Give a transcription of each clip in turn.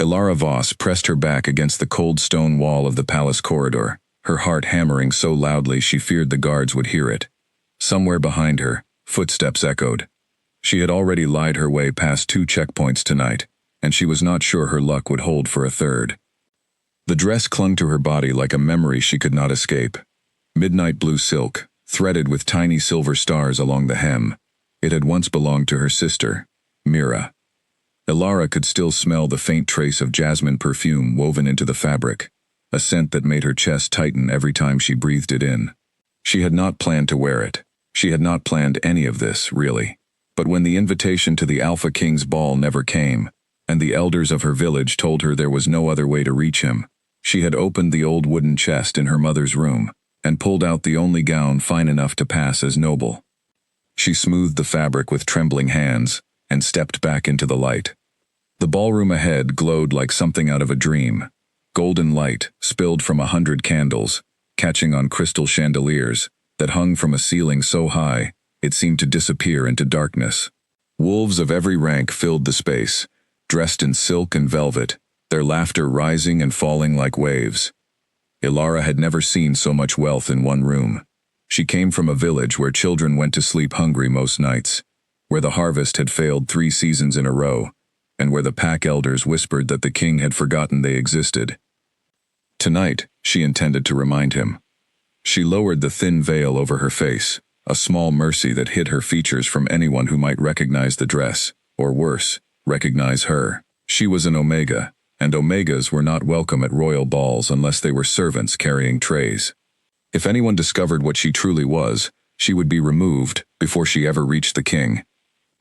Ilara Voss pressed her back against the cold stone wall of the palace corridor, her heart hammering so loudly she feared the guards would hear it. Somewhere behind her, footsteps echoed. She had already lied her way past 2 checkpoints tonight, and she was not sure her luck would hold for a third. The dress clung to her body like a memory she could not escape. Midnight blue silk, threaded with tiny silver stars along the hem. It had once belonged to her sister, Mira. Ilara could still smell the faint trace of jasmine perfume woven into the fabric, a scent that made her chest tighten every time she breathed it in. She had not planned to wear it. She had not planned any of this, really. But when the invitation to the Alpha King's ball never came, and the elders of her village told her there was no other way to reach him, she had opened the old wooden chest in her mother's room and pulled out the only gown fine enough to pass as noble. She smoothed the fabric with trembling hands and stepped back into the light. The ballroom ahead glowed like something out of a dream. Golden light spilled from 100 candles, catching on crystal chandeliers that hung from a ceiling so high it seemed to disappear into darkness. Wolves of every rank filled the space, dressed in silk and velvet, their laughter rising and falling like waves. Ilara had never seen so much wealth in one room. She came from a village where children went to sleep hungry most nights, where the harvest had failed 3 seasons in a row, and where the pack elders whispered that the king had forgotten they existed. Tonight, she intended to remind him. She lowered the thin veil over her face, a small mercy that hid her features from anyone who might recognize the dress, or worse, recognize her. She was an Omega, and Omegas were not welcome at royal balls unless they were servants carrying trays. If anyone discovered what she truly was, she would be removed before she ever reached the king.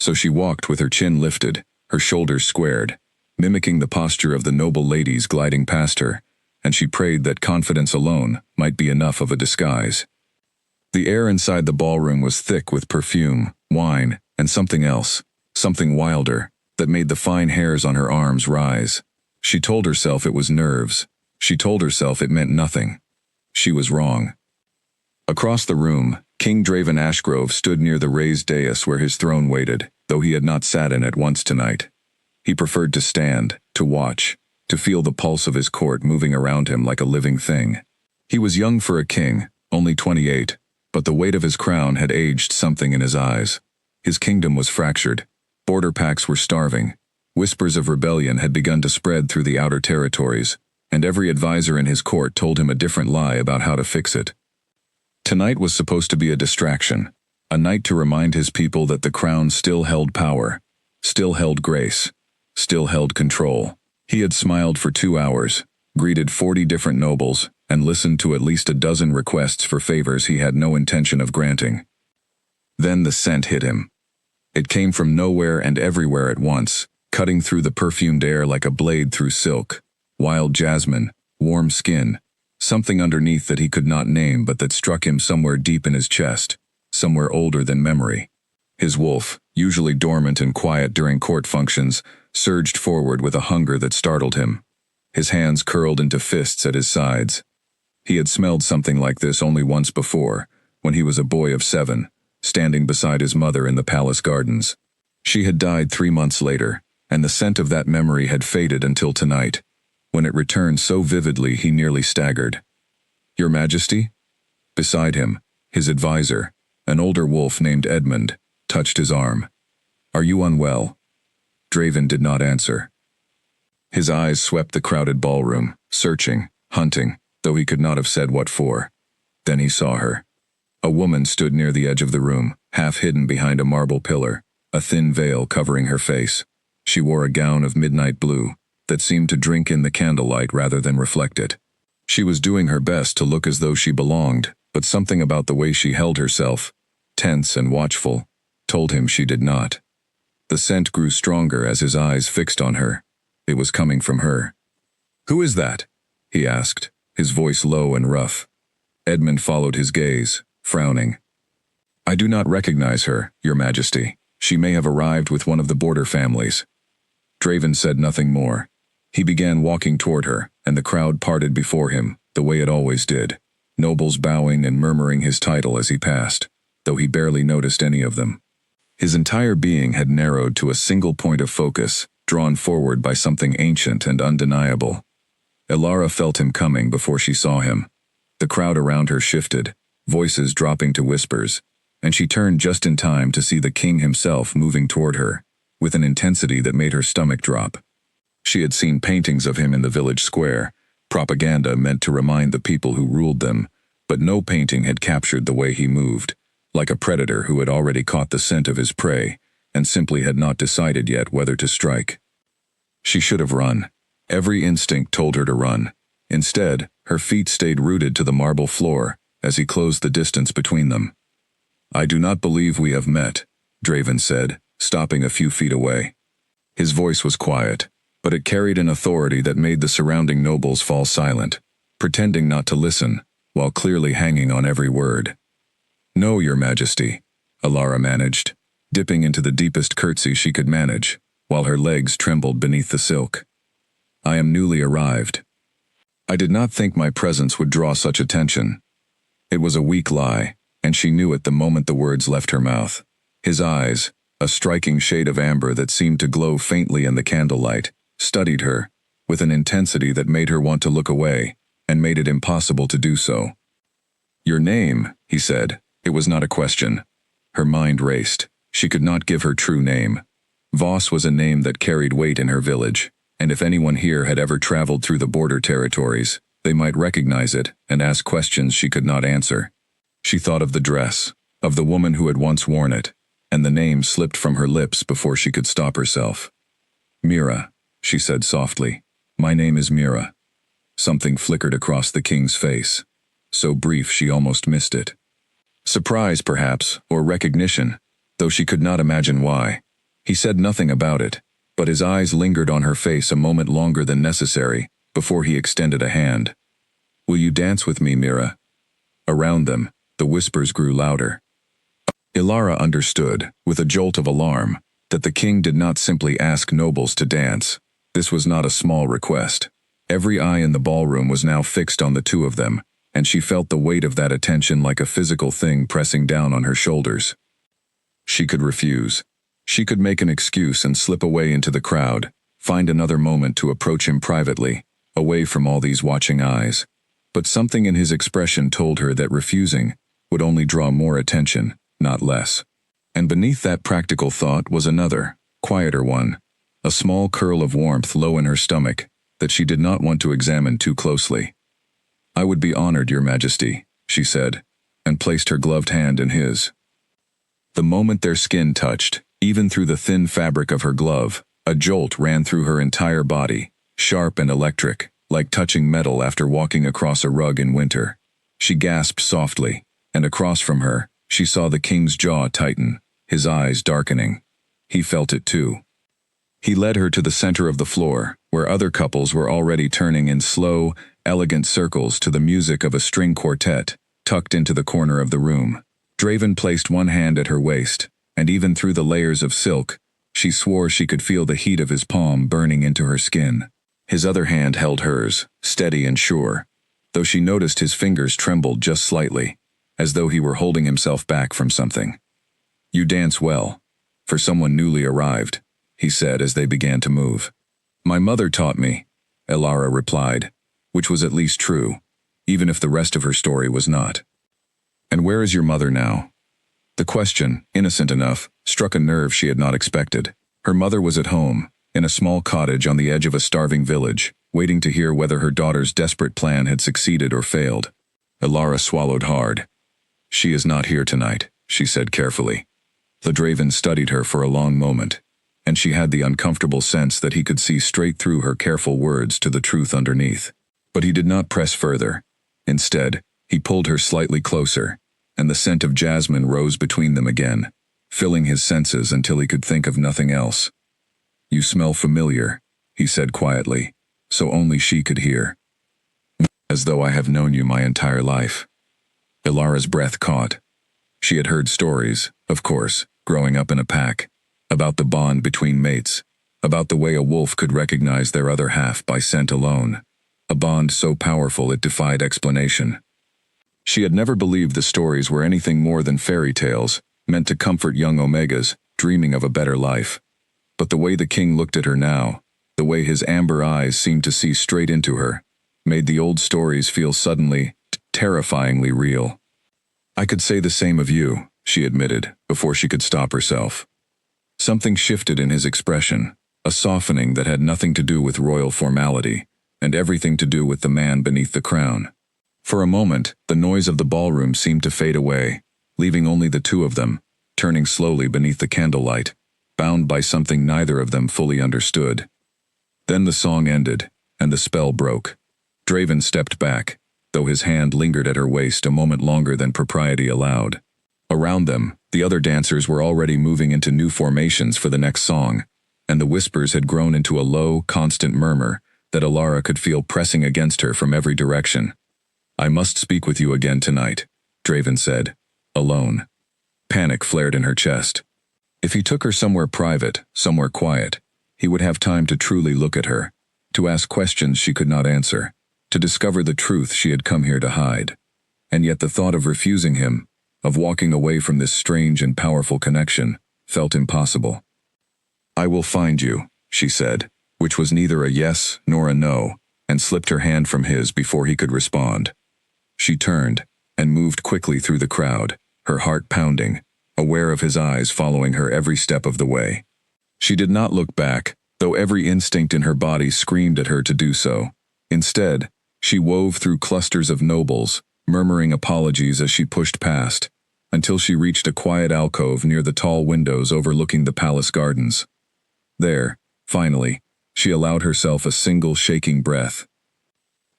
So she walked with her chin lifted, her shoulders squared, mimicking the posture of the noble ladies gliding past her, and she prayed that confidence alone might be enough of a disguise. The air inside the ballroom was thick with perfume, wine, and something else, something wilder, that made the fine hairs on her arms rise. She told herself it was nerves. She told herself it meant nothing. She was wrong. Across the room, King Draven Ashgrove stood near the raised dais where his throne waited, though he had not sat in it once tonight. He preferred to stand, to watch, to feel the pulse of his court moving around him like a living thing. He was young for a king, only 28, but the weight of his crown had aged something in his eyes. His kingdom was fractured. Border packs were starving. Whispers of rebellion had begun to spread through the outer territories, and every advisor in his court told him a different lie about how to fix it. Tonight was supposed to be a distraction, a night to remind his people that the crown still held power, still held grace, still held control. He had smiled for 2 hours, greeted 40 different nobles, and listened to at least a dozen requests for favors he had no intention of granting. Then the scent hit him. It came from nowhere and everywhere at once, cutting through the perfumed air like a blade through silk. Wild jasmine, warm skin, something underneath that he could not name but that struck him somewhere deep in his chest, somewhere older than memory. His wolf, usually dormant and quiet during court functions, surged forward with a hunger that startled him. His hands curled into fists at his sides. He had smelled something like this only once before, when he was a boy of 7, standing beside his mother in the palace gardens. She had died 3 months later, and the scent of that memory had faded until tonight, when it returned so vividly he nearly staggered. "Your Majesty?" Beside him, his advisor, an older wolf named Edmund, touched his arm. "Are you unwell?" Draven did not answer. His eyes swept the crowded ballroom, searching, hunting, though he could not have said what for. Then he saw her. A woman stood near the edge of the room, half hidden behind a marble pillar, a thin veil covering her face. She wore a gown of midnight blue that seemed to drink in the candlelight rather than reflect it. She was doing her best to look as though she belonged, but something about the way she held herself, tense and watchful, told him she did not. The scent grew stronger as his eyes fixed on her. It was coming from her. "Who is that?" he asked, his voice low and rough. Edmund followed his gaze, frowning. "I do not recognize her, Your Majesty. She may have arrived with one of the border families." Draven said nothing more. He began walking toward her, and the crowd parted before him, the way it always did, nobles bowing and murmuring his title as he passed, though he barely noticed any of them. His entire being had narrowed to a single point of focus, drawn forward by something ancient and undeniable. Elara felt him coming before she saw him. The crowd around her shifted, voices dropping to whispers, and she turned just in time to see the king himself moving toward her, with an intensity that made her stomach drop. She had seen paintings of him in the village square, propaganda meant to remind the people who ruled them, but no painting had captured the way he moved, like a predator who had already caught the scent of his prey, and simply had not decided yet whether to strike. She should have run. Every instinct told her to run. Instead, her feet stayed rooted to the marble floor as he closed the distance between them. "I do not believe we have met," Draven said, stopping a few feet away. His voice was quiet, but it carried an authority that made the surrounding nobles fall silent, pretending not to listen, while clearly hanging on every word. "No, your majesty," Elara managed, dipping into the deepest curtsy she could manage, while her legs trembled beneath the silk. "I am newly arrived. I did not think my presence would draw such attention." It was a weak lie, and she knew it the moment the words left her mouth. His eyes, a striking shade of amber that seemed to glow faintly in the candlelight, studied her, with an intensity that made her want to look away, and made it impossible to do so. "Your name," he said. It was not a question. Her mind raced. She could not give her true name. Voss was a name that carried weight in her village, and if anyone here had ever traveled through the border territories, they might recognize it and ask questions she could not answer. She thought of the dress, of the woman who had once worn it, and the name slipped from her lips before she could stop herself. "Mira," she said softly. "My name is Mira." Something flickered across the king's face, so brief she almost missed it. Surprise, perhaps, or recognition, though she could not imagine why. He said nothing about it, but his eyes lingered on her face a moment longer than necessary before he extended a hand. "Will you dance with me, Mira?" Around them, the whispers grew louder. Elara understood, with a jolt of alarm, that the king did not simply ask nobles to dance. This was not a small request. Every eye in the ballroom was now fixed on the two of them, and she felt the weight of that attention like a physical thing pressing down on her shoulders. She could refuse. She could make an excuse and slip away into the crowd, find another moment to approach him privately, away from all these watching eyes. But something in his expression told her that refusing would only draw more attention, not less. And beneath that practical thought was another, quieter one, a small curl of warmth low in her stomach that she did not want to examine too closely. "I would be honored, your majesty," she said, and placed her gloved hand in his. The moment their skin touched, even through the thin fabric of her glove, a jolt ran through her entire body, sharp and electric, like touching metal after walking across a rug in winter. She gasped softly, and across from her, she saw the king's jaw tighten, his eyes darkening. He felt it too. He led her to the center of the floor, where other couples were already turning in slow, elegant circles to the music of a string quartet, tucked into the corner of the room. Draven placed one hand at her waist, and even through the layers of silk, she swore she could feel the heat of his palm burning into her skin. His other hand held hers, steady and sure, though she noticed his fingers trembled just slightly, as though he were holding himself back from something. "You dance well, for someone newly arrived," he said as they began to move. "My mother taught me," Elara replied, which was at least true, even if the rest of her story was not. "And where is your mother now?" The question, innocent enough, struck a nerve she had not expected. Her mother was at home, in a small cottage on the edge of a starving village, waiting to hear whether her daughter's desperate plan had succeeded or failed. Elara swallowed hard. "She is not here tonight," she said carefully. The Draven studied her for a long moment, and she had the uncomfortable sense that he could see straight through her careful words to the truth underneath. But he did not press further. Instead, he pulled her slightly closer, and the scent of jasmine rose between them again, filling his senses until he could think of nothing else. "You smell familiar," he said quietly, so only she could hear. "As though I have known you my entire life." Elara's breath caught. She had heard stories, of course, growing up in a pack, about the bond between mates, about the way a wolf could recognize their other half by scent alone, a bond so powerful it defied explanation. She had never believed the stories were anything more than fairy tales, meant to comfort young Omegas, dreaming of a better life. But the way the king looked at her now, the way his amber eyes seemed to see straight into her, made the old stories feel suddenly, terrifyingly real. "I could say the same of you," she admitted, before she could stop herself. Something shifted in his expression, a softening that had nothing to do with royal formality, and everything to do with the man beneath the crown. For a moment, the noise of the ballroom seemed to fade away, leaving only the two of them, turning slowly beneath the candlelight, bound by something neither of them fully understood. Then the song ended, and the spell broke. Draven stepped back, though his hand lingered at her waist a moment longer than propriety allowed. Around them, the other dancers were already moving into new formations for the next song, and the whispers had grown into a low, constant murmur that Alara could feel pressing against her from every direction. "I must speak with you again tonight," Draven said, alone. Panic flared in her chest. If he took her somewhere private, somewhere quiet, he would have time to truly look at her, to ask questions she could not answer, to discover the truth she had come here to hide. And yet the thought of refusing him, of walking away from this strange and powerful connection, felt impossible. "I will find you," she said, which was neither a yes nor a no, and slipped her hand from his before he could respond. She turned, and moved quickly through the crowd, her heart pounding, aware of his eyes following her every step of the way. She did not look back, though every instinct in her body screamed at her to do so. Instead, she wove through clusters of nobles, murmuring apologies as she pushed past, until she reached a quiet alcove near the tall windows overlooking the palace gardens. There, finally, she allowed herself a single shaking breath.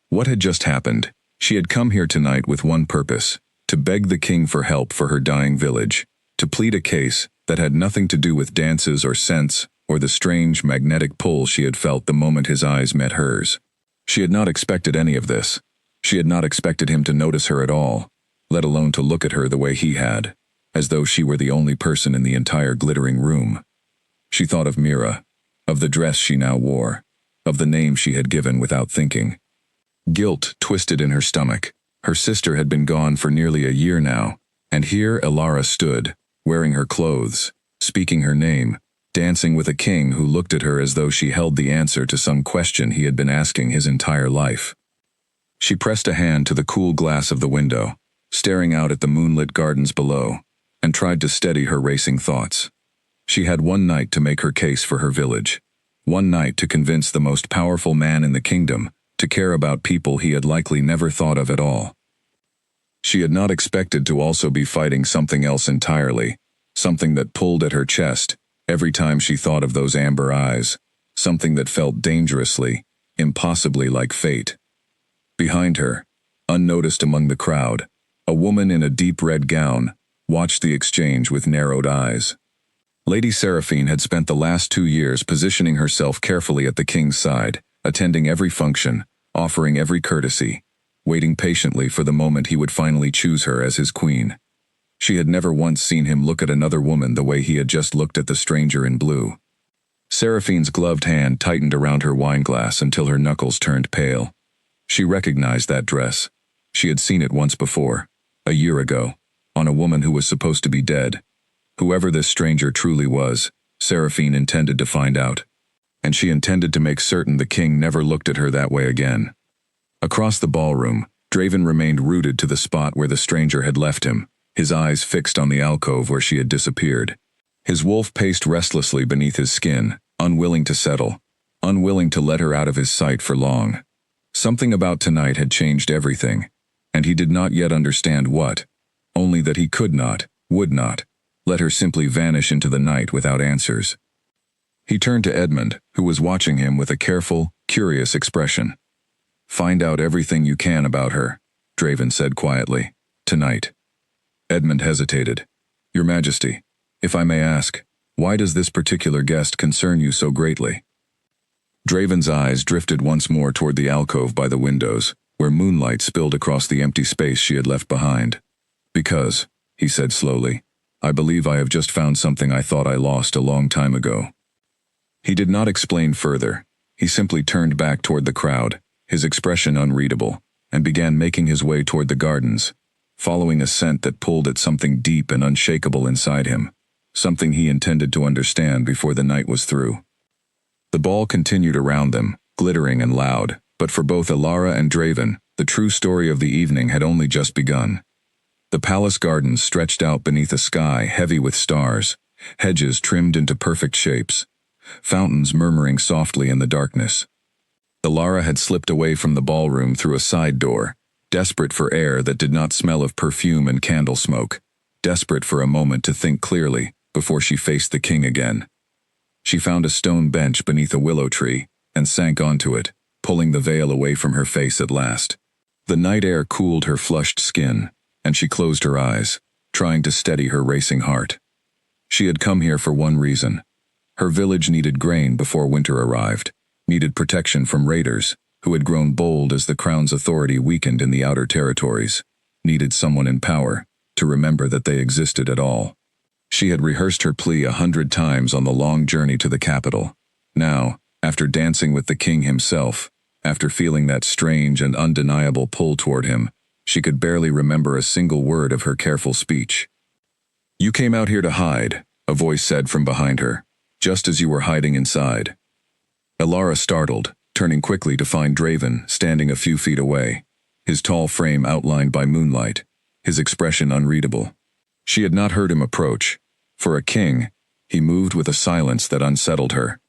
What had just happened? She had come here tonight with one purpose: to beg the king for help for her dying village, to plead a case that had nothing to do with dances or scents or the strange magnetic pull she had felt the moment his eyes met hers. She had not expected any of this. She had not expected him to notice her at all, let alone to look at her the way he had, as though she were the only person in the entire glittering room. She thought of Mira, of the dress she now wore, of the name she had given without thinking. Guilt twisted in her stomach. Her sister had been gone for nearly a year now, and here Alara stood, wearing her clothes, speaking her name, dancing with a king who looked at her as though she held the answer to some question he had been asking his entire life. She pressed a hand to the cool glass of the window, staring out at the moonlit gardens below, and tried to steady her racing thoughts. She had one night to make her case for her village, one night to convince the most powerful man in the kingdom to care about people he had likely never thought of at all. She had not expected to also be fighting something else entirely, something that pulled at her chest every time she thought of those amber eyes, something that felt dangerously, impossibly like fate. Behind her, unnoticed among the crowd, a woman in a deep red gown watched the exchange with narrowed eyes. Lady Seraphine had spent the last 2 years positioning herself carefully at the king's side, attending every function, offering every courtesy, waiting patiently for the moment he would finally choose her as his queen. She had never once seen him look at another woman the way he had just looked at the stranger in blue. Seraphine's gloved hand tightened around her wineglass until her knuckles turned pale. She recognized that dress. She had seen it once before, a year ago, on a woman who was supposed to be dead. Whoever this stranger truly was, Seraphine intended to find out. And she intended to make certain the king never looked at her that way again. Across the ballroom, Draven remained rooted to the spot where the stranger had left him, his eyes fixed on the alcove where she had disappeared. His wolf paced restlessly beneath his skin, unwilling to settle, unwilling to let her out of his sight for long. Something about tonight had changed everything, and he did not yet understand what, only that he could not, would not, let her simply vanish into the night without answers. He turned to Edmund, who was watching him with a careful, curious expression. "Find out everything you can about her," Draven said quietly. "Tonight." Edmund hesitated. "Your Majesty, if I may ask, why does this particular guest concern you so greatly?" Draven's eyes drifted once more toward the alcove by the windows, where moonlight spilled across the empty space she had left behind. "Because," he said slowly, "I believe I have just found something I thought I lost a long time ago." He did not explain further. He simply turned back toward the crowd, his expression unreadable, and began making his way toward the gardens, following a scent that pulled at something deep and unshakable inside him, something he intended to understand before the night was through. The ball continued around them, glittering and loud, but for both Alara and Draven, the true story of the evening had only just begun. The palace gardens stretched out beneath a sky heavy with stars, hedges trimmed into perfect shapes, fountains murmuring softly in the darkness. Alara had slipped away from the ballroom through a side door, desperate for air that did not smell of perfume and candle smoke, desperate for a moment to think clearly before she faced the king again. She found a stone bench beneath a willow tree and sank onto it, pulling the veil away from her face at last. The night air cooled her flushed skin, and she closed her eyes, trying to steady her racing heart. She had come here for one reason. Her village needed grain before winter arrived, needed protection from raiders, who had grown bold as the crown's authority weakened in the outer territories, needed someone in power to remember that they existed at all. She had rehearsed her plea 100 times on the long journey to the capital. Now, after dancing with the king himself, after feeling that strange and undeniable pull toward him, she could barely remember a single word of her careful speech. "You came out here to hide," a voice said from behind her, "just as you were hiding inside." Alara startled, turning quickly to find Draven standing a few feet away, his tall frame outlined by moonlight, his expression unreadable. She had not heard him approach. For a king, he moved with a silence that unsettled her.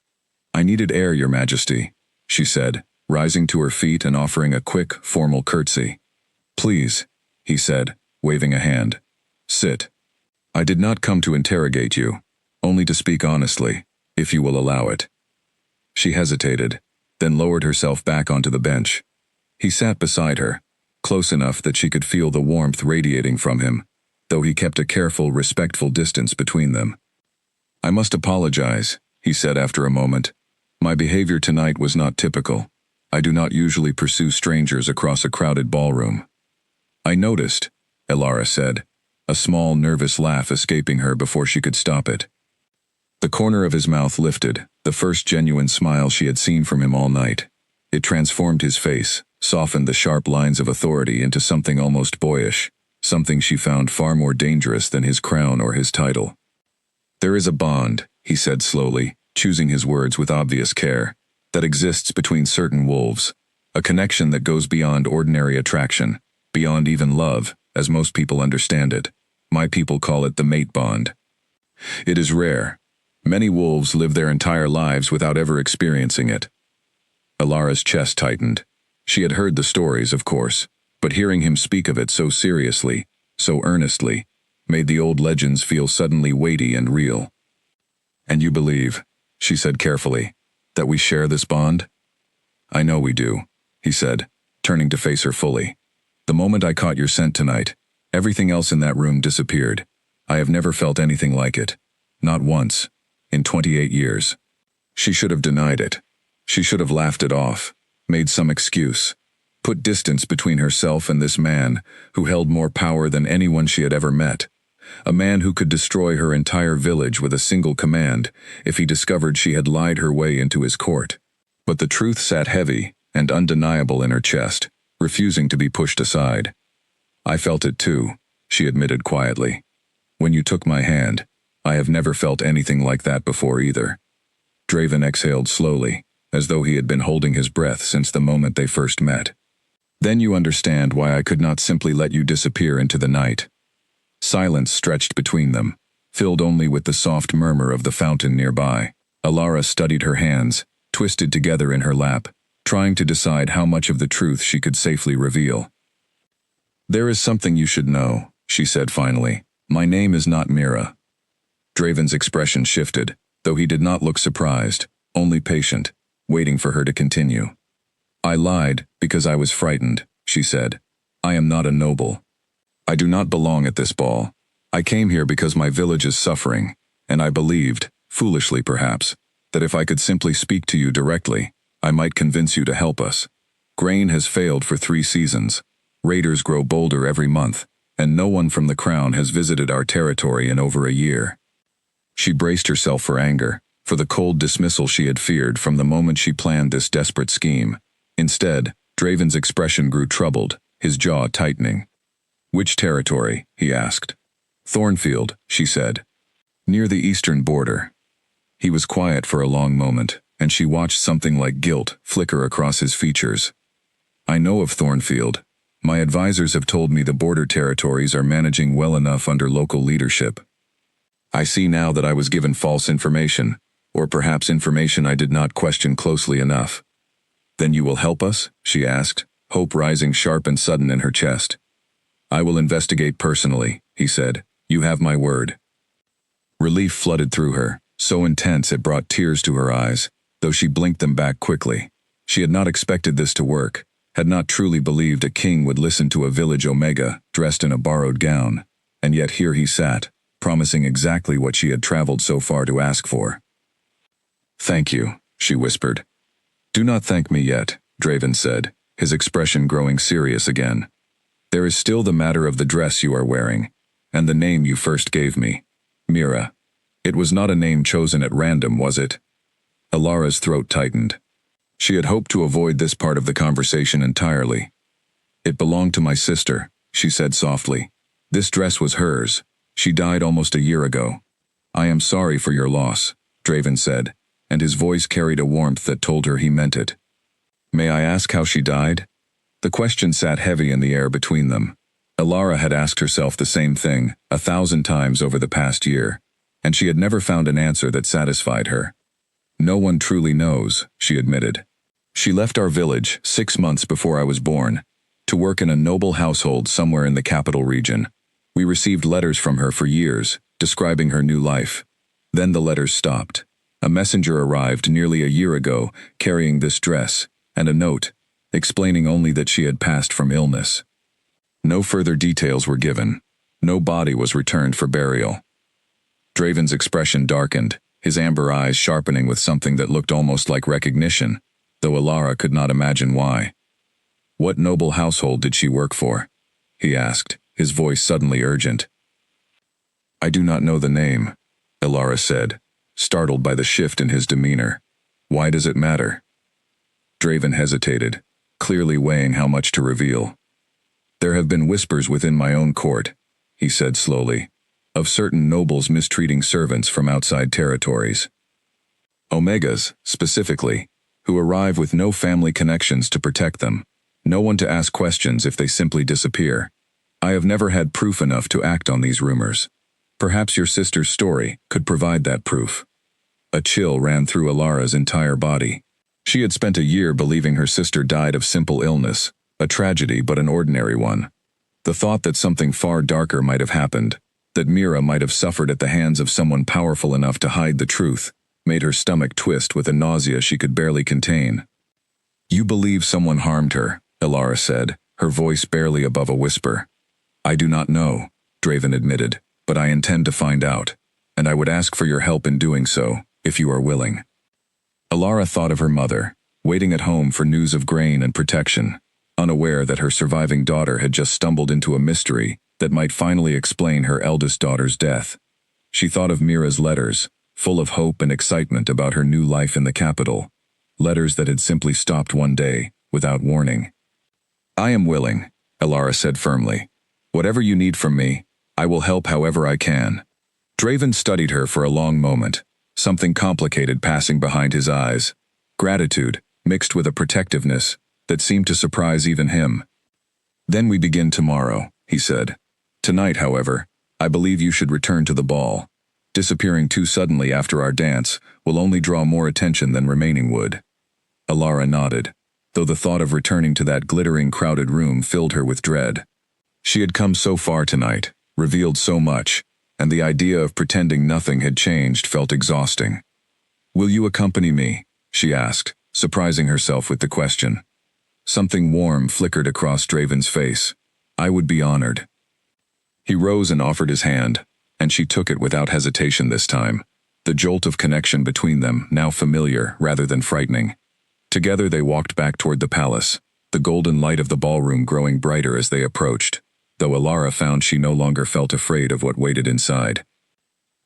"I needed air, Your Majesty," she said, rising to her feet and offering a quick, formal curtsy. "Please," he said, waving a hand. "Sit. I did not come to interrogate you, only to speak honestly, if you will allow it." She hesitated, then lowered herself back onto the bench. He sat beside her, close enough that she could feel the warmth radiating from him, though he kept a careful, respectful distance between them. "I must apologize," he said after a moment. "My behavior tonight was not typical. I do not usually pursue strangers across a crowded ballroom." "I noticed," Alara said, a small, nervous laugh escaping her before she could stop it. The corner of his mouth lifted, the first genuine smile she had seen from him all night. It transformed his face, softened the sharp lines of authority into something almost boyish, something she found far more dangerous than his crown or his title. "There is a bond," he said slowly, choosing his words with obvious care, "that exists between certain wolves, a connection that goes beyond ordinary attraction, beyond even love, as most people understand it. My people call it the mate bond. It is rare. Many wolves live their entire lives without ever experiencing it." Alara's chest tightened. She had heard the stories, of course, but hearing him speak of it so seriously, so earnestly, made the old legends feel suddenly weighty and real. "And you believe," she said carefully, "that we share this bond?" "I know we do," he said, turning to face her fully. "The moment I caught your scent tonight, everything else in that room disappeared. I have never felt anything like it. Not once. In 28 years. She should have denied it. She should have laughed it off, made some excuse, put distance between herself and this man who held more power than anyone she had ever met. A man who could destroy her entire village with a single command if he discovered she had lied her way into his court. But the truth sat heavy and undeniable in her chest, refusing to be pushed aside. "I felt it too," she admitted quietly. "When you took my hand, I have never felt anything like that before either." Draven exhaled slowly, as though he had been holding his breath since the moment they first met. "Then you understand why I could not simply let you disappear into the night." Silence stretched between them, filled only with the soft murmur of the fountain nearby. Alara studied her hands, twisted together in her lap, trying to decide how much of the truth she could safely reveal. "There is something you should know," she said finally. "My name is not Mira." Draven's expression shifted, though he did not look surprised, only patient, waiting for her to continue. "I lied because I was frightened," she said. "I am not a noble. I do not belong at this ball. I came here because my village is suffering, and I believed, foolishly perhaps, that if I could simply speak to you directly, I might convince you to help us. Grain has failed for 3 seasons. Raiders grow bolder every month, and no one from the crown has visited our territory in over a year." She braced herself for anger, for the cold dismissal she had feared from the moment she planned this desperate scheme. Instead, Draven's expression grew troubled, his jaw tightening. "Which territory?" he asked. "Thornfield," she said. Near the eastern border. He was quiet for a long moment, and she watched something like guilt flicker across his features. I know of Thornfield. My advisors have told me the border territories are managing well enough under local leadership. I see now that I was given false information, or perhaps information I did not question closely enough. Then you will help us? She asked, hope rising sharp and sudden in her chest. I will investigate personally, he said. You have my word. Relief flooded through her, so intense it brought tears to her eyes, though she blinked them back quickly. She had not expected this to work, had not truly believed a king would listen to a village Omega dressed in a borrowed gown, and yet here he sat, promising exactly what she had traveled so far to ask for. Thank you, she whispered. Do not thank me yet, Draven said, his expression growing serious again. There is still the matter of the dress you are wearing, and the name you first gave me, Mira. It was not a name chosen at random, was it? Alara's throat tightened. She had hoped to avoid this part of the conversation entirely. It belonged to my sister, she said softly. This dress was hers. She died almost a year ago. I am sorry for your loss, Draven said, and his voice carried a warmth that told her he meant it. May I ask how she died? The question sat heavy in the air between them. Alara had asked herself the same thing 1,000 times over the past year, and she had never found an answer that satisfied her. No one truly knows, she admitted. She left our village 6 months before I was born, to work in a noble household somewhere in the capital region. We received letters from her for years, describing her new life. Then the letters stopped. A messenger arrived nearly a year ago, carrying this dress, and a note, explaining only that she had passed from illness. No further details were given. No body was returned for burial. Draven's expression darkened, his amber eyes sharpening with something that looked almost like recognition, though Alara could not imagine why. What noble household did she work for? He asked, his voice suddenly urgent. I do not know the name, Alara said, startled by the shift in his demeanor. Why does it matter? Draven hesitated, clearly weighing how much to reveal. There have been whispers within my own court, he said slowly, of certain nobles mistreating servants from outside territories. Omegas, specifically, who arrive with no family connections to protect them, no one to ask questions if they simply disappear. I have never had proof enough to act on these rumors. Perhaps your sister's story could provide that proof. A chill ran through Alara's entire body. She had spent a year believing her sister died of simple illness, a tragedy but an ordinary one. The thought that something far darker might have happened, that Mira might have suffered at the hands of someone powerful enough to hide the truth, made her stomach twist with a nausea she could barely contain. You believe someone harmed her, Alara said, her voice barely above a whisper. I do not know, Draven admitted, but I intend to find out, and I would ask for your help in doing so, if you are willing. Alara thought of her mother, waiting at home for news of grain and protection, unaware that her surviving daughter had just stumbled into a mystery that might finally explain her eldest daughter's death. She thought of Mira's letters, full of hope and excitement about her new life in the capital, letters that had simply stopped one day, without warning. I am willing, Alara said firmly. Whatever you need from me, I will help however I can. Draven studied her for a long moment, something complicated passing behind his eyes, gratitude mixed with a protectiveness that seemed to surprise even him. Then we begin tomorrow, he said. Tonight, however, I believe you should return to the ball. Disappearing too suddenly after our dance will only draw more attention than remaining would. Alara nodded, though the thought of returning to that glittering crowded room filled her with dread. She had come so far tonight, revealed so much, and the idea of pretending nothing had changed felt exhausting. Will you accompany me? She asked, surprising herself with the question. Something warm flickered across Draven's face. I would be honored. He rose and offered his hand, and she took it without hesitation this time, the jolt of connection between them now familiar rather than frightening. Together they walked back toward the palace, the golden light of the ballroom growing brighter as they approached, though Alara found she no longer felt afraid of what waited inside.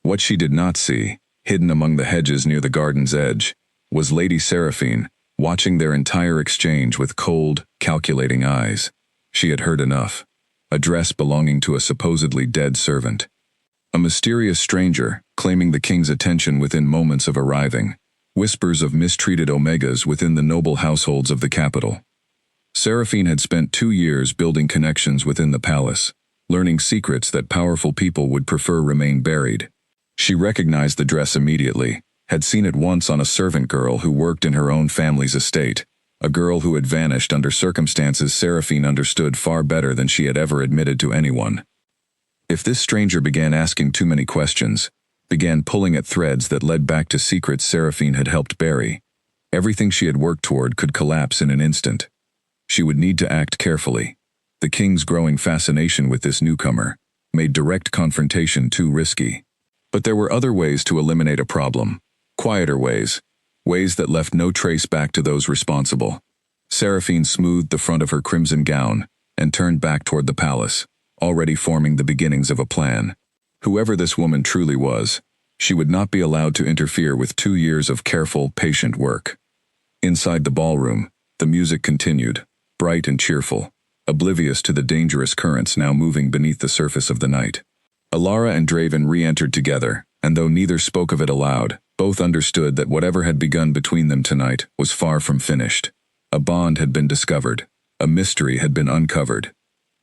What she did not see, hidden among the hedges near the garden's edge, was Lady Seraphine, watching their entire exchange with cold, calculating eyes. She had heard enough. A dress belonging to a supposedly dead servant. A mysterious stranger, claiming the king's attention within moments of arriving. Whispers of mistreated Omegas within the noble households of the capital. Seraphine had spent 2 years building connections within the palace, learning secrets that powerful people would prefer remain buried. She recognized the dress immediately, had seen it once on a servant girl who worked in her own family's estate, a girl who had vanished under circumstances Seraphine understood far better than she had ever admitted to anyone. If this stranger began asking too many questions, began pulling at threads that led back to secrets Seraphine had helped bury, everything she had worked toward could collapse in an instant. She would need to act carefully. The king's growing fascination with this newcomer made direct confrontation too risky. But there were other ways to eliminate a problem. Quieter ways. Ways that left no trace back to those responsible. Seraphine smoothed the front of her crimson gown and turned back toward the palace, already forming the beginnings of a plan. Whoever this woman truly was, she would not be allowed to interfere with 2 years of careful, patient work. Inside the ballroom, the music continued, bright and cheerful, oblivious to the dangerous currents now moving beneath the surface of the night. Alara and Draven re-entered together, and though neither spoke of it aloud, both understood that whatever had begun between them tonight was far from finished. A bond had been discovered, a mystery had been uncovered,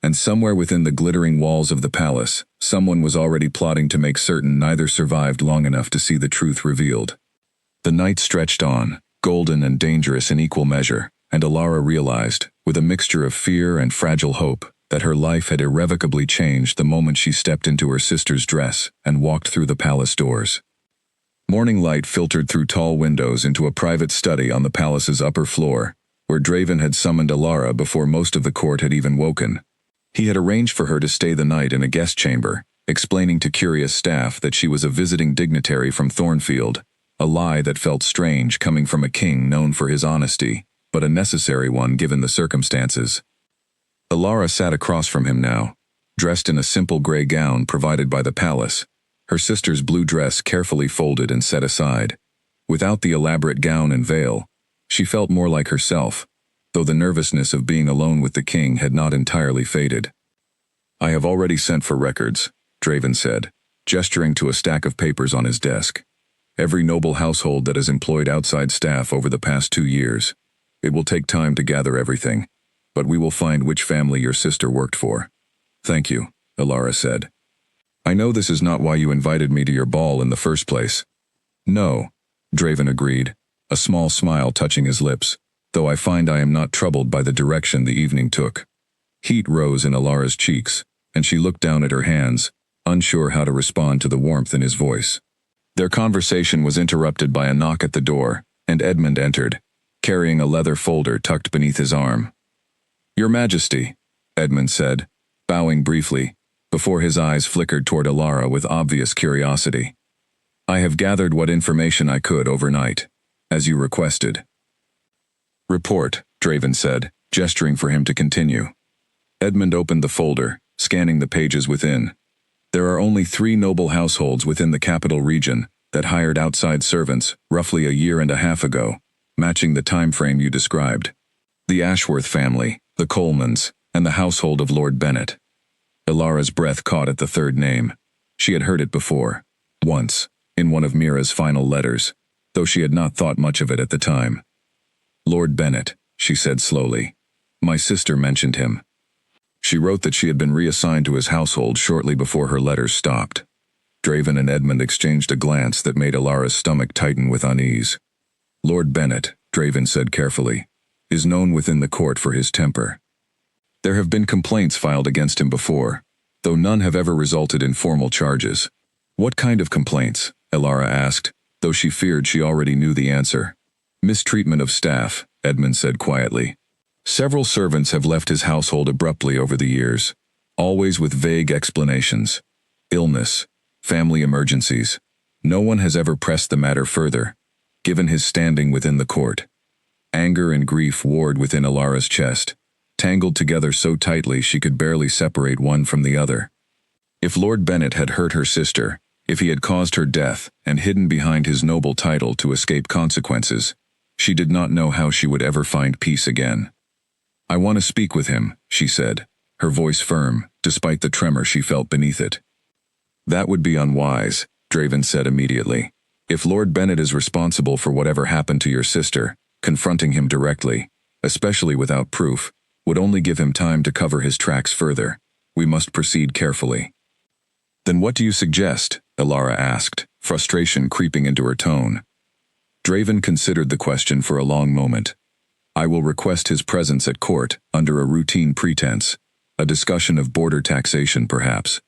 and somewhere within the glittering walls of the palace, someone was already plotting to make certain neither survived long enough to see the truth revealed. The night stretched on, golden and dangerous in equal measure, and Alara realized, with a mixture of fear and fragile hope, that her life had irrevocably changed the moment she stepped into her sister's dress and walked through the palace doors. Morning light filtered through tall windows into a private study on the palace's upper floor, where Draven had summoned Alara before most of the court had even woken. He had arranged for her to stay the night in a guest chamber, explaining to curious staff that she was a visiting dignitary from Thornfield, a lie that felt strange coming from a king known for his honesty, but a necessary one given the circumstances. Alara sat across from him now, dressed in a simple gray gown provided by the palace, her sister's blue dress carefully folded and set aside. Without the elaborate gown and veil, she felt more like herself, though the nervousness of being alone with the king had not entirely faded. "I have already sent for records," Draven said, gesturing to a stack of papers on his desk. "Every noble household that has employed outside staff over the past 2 years. It will take time to gather everything, but we will find which family your sister worked for." "Thank you," Alara said. "I know this is not why you invited me to your ball in the first place." "No," Draven agreed, a small smile touching his lips, "though I find I am not troubled by the direction the evening took." Heat rose in Alara's cheeks, and she looked down at her hands, unsure how to respond to the warmth in his voice. Their conversation was interrupted by a knock at the door, and Edmund entered, carrying a leather folder tucked beneath his arm. "Your Majesty," Edmund said, bowing briefly, before his eyes flickered toward Alara with obvious curiosity. "I have gathered what information I could overnight, as you requested." "Report," Draven said, gesturing for him to continue. Edmund opened the folder, scanning the pages within. "There are only 3 noble households within the capital region that hired outside servants roughly a year and a half ago, matching the time frame you described. The Ashworth family, the Colemans, and the household of Lord Bennett." Alara's breath caught at the third name. She had heard it before, once, in one of Mira's final letters, though she had not thought much of it at the time. "Lord Bennett," she said slowly. "My sister mentioned him." She wrote that she had been reassigned to his household shortly before her letters stopped. Draven and Edmund exchanged a glance that made Alara's stomach tighten with unease. "Lord Bennett," Draven said carefully, "is known within the court for his temper. There have been complaints filed against him before, though none have ever resulted in formal charges." "What kind of complaints?" Alara asked, though she feared she already knew the answer. "Mistreatment of staff," Edmund said quietly. "Several servants have left his household abruptly over the years, always with vague explanations. Illness, family emergencies. No one has ever pressed the matter further, given his standing within the court." Anger and grief warred within Alara's chest, tangled together so tightly she could barely separate one from the other. If Lord Bennett had hurt her sister, if he had caused her death and hidden behind his noble title to escape consequences, she did not know how she would ever find peace again. "I want to speak with him," she said, her voice firm, despite the tremor she felt beneath it. That would be unwise, Draven said immediately. If Lord Bennett is responsible for whatever happened to your sister, confronting him directly, especially without proof, would only give him time to cover his tracks further. We must proceed carefully. Then what do you suggest? Elara asked, frustration creeping into her tone. Draven considered the question for a long moment. I will request his presence at court under a routine pretense, a discussion of border taxation perhaps.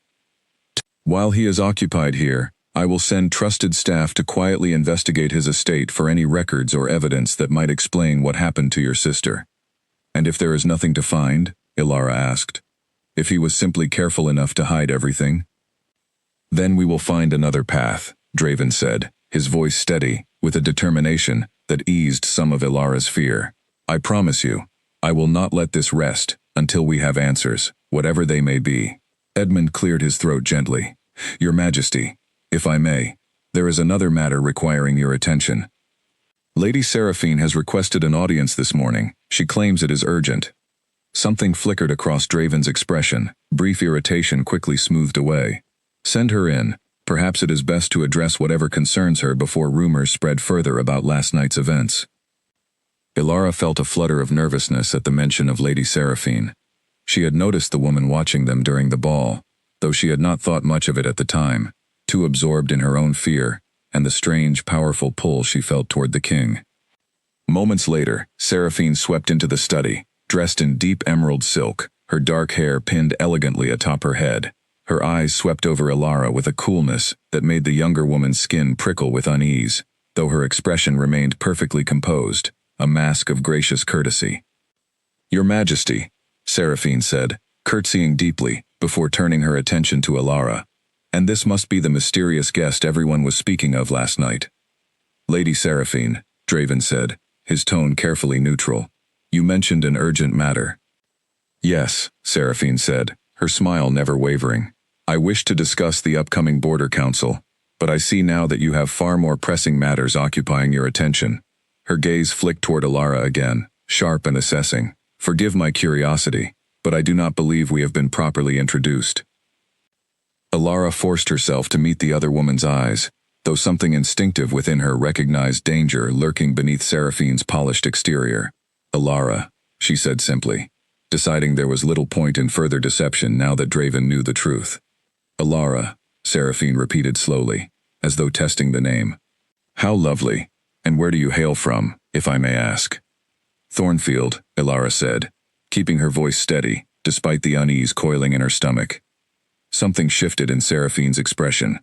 While he is occupied here, I will send trusted staff to quietly investigate his estate for any records or evidence that might explain what happened to your sister. And if there is nothing to find? Elara asked. If he was simply careful enough to hide everything? Then we will find another path, Draven said, his voice steady, with a determination that eased some of Elara's fear. I promise you, I will not let this rest until we have answers, whatever they may be. Edmund cleared his throat gently. Your Majesty, if I may, there is another matter requiring your attention. Lady Seraphine has requested an audience this morning. She claims it is urgent. Something flickered across Draven's expression. Brief irritation quickly smoothed away. Send her in. Perhaps it is best to address whatever concerns her before rumors spread further about last night's events. Elara felt a flutter of nervousness at the mention of Lady Seraphine. She had noticed the woman watching them during the ball, though she had not thought much of it at the time, too absorbed in her own fear and the strange, powerful pull she felt toward the king. Moments later, Seraphine swept into the study, dressed in deep emerald silk, her dark hair pinned elegantly atop her head. Her eyes swept over Elara with a coolness that made the younger woman's skin prickle with unease, though her expression remained perfectly composed, a mask of gracious courtesy. Your Majesty, Seraphine said, curtsying deeply, before turning her attention to Elara. And this must be the mysterious guest everyone was speaking of last night. Lady Seraphine, Draven said, his tone carefully neutral. You mentioned an urgent matter. Yes, Seraphine said, her smile never wavering. I wish to discuss the upcoming Border Council, but I see now that you have far more pressing matters occupying your attention. Her gaze flicked toward Elara again, sharp and assessing. Forgive my curiosity, but I do not believe we have been properly introduced. Elara forced herself to meet the other woman's eyes, though something instinctive within her recognized danger lurking beneath Seraphine's polished exterior. Elara, she said simply, deciding there was little point in further deception now that Draven knew the truth. Elara, Seraphine repeated slowly, as though testing the name. How lovely, and where do you hail from, if I may ask? Thornfield, Elara said, keeping her voice steady, despite the unease coiling in her stomach. Something shifted in Seraphine's expression,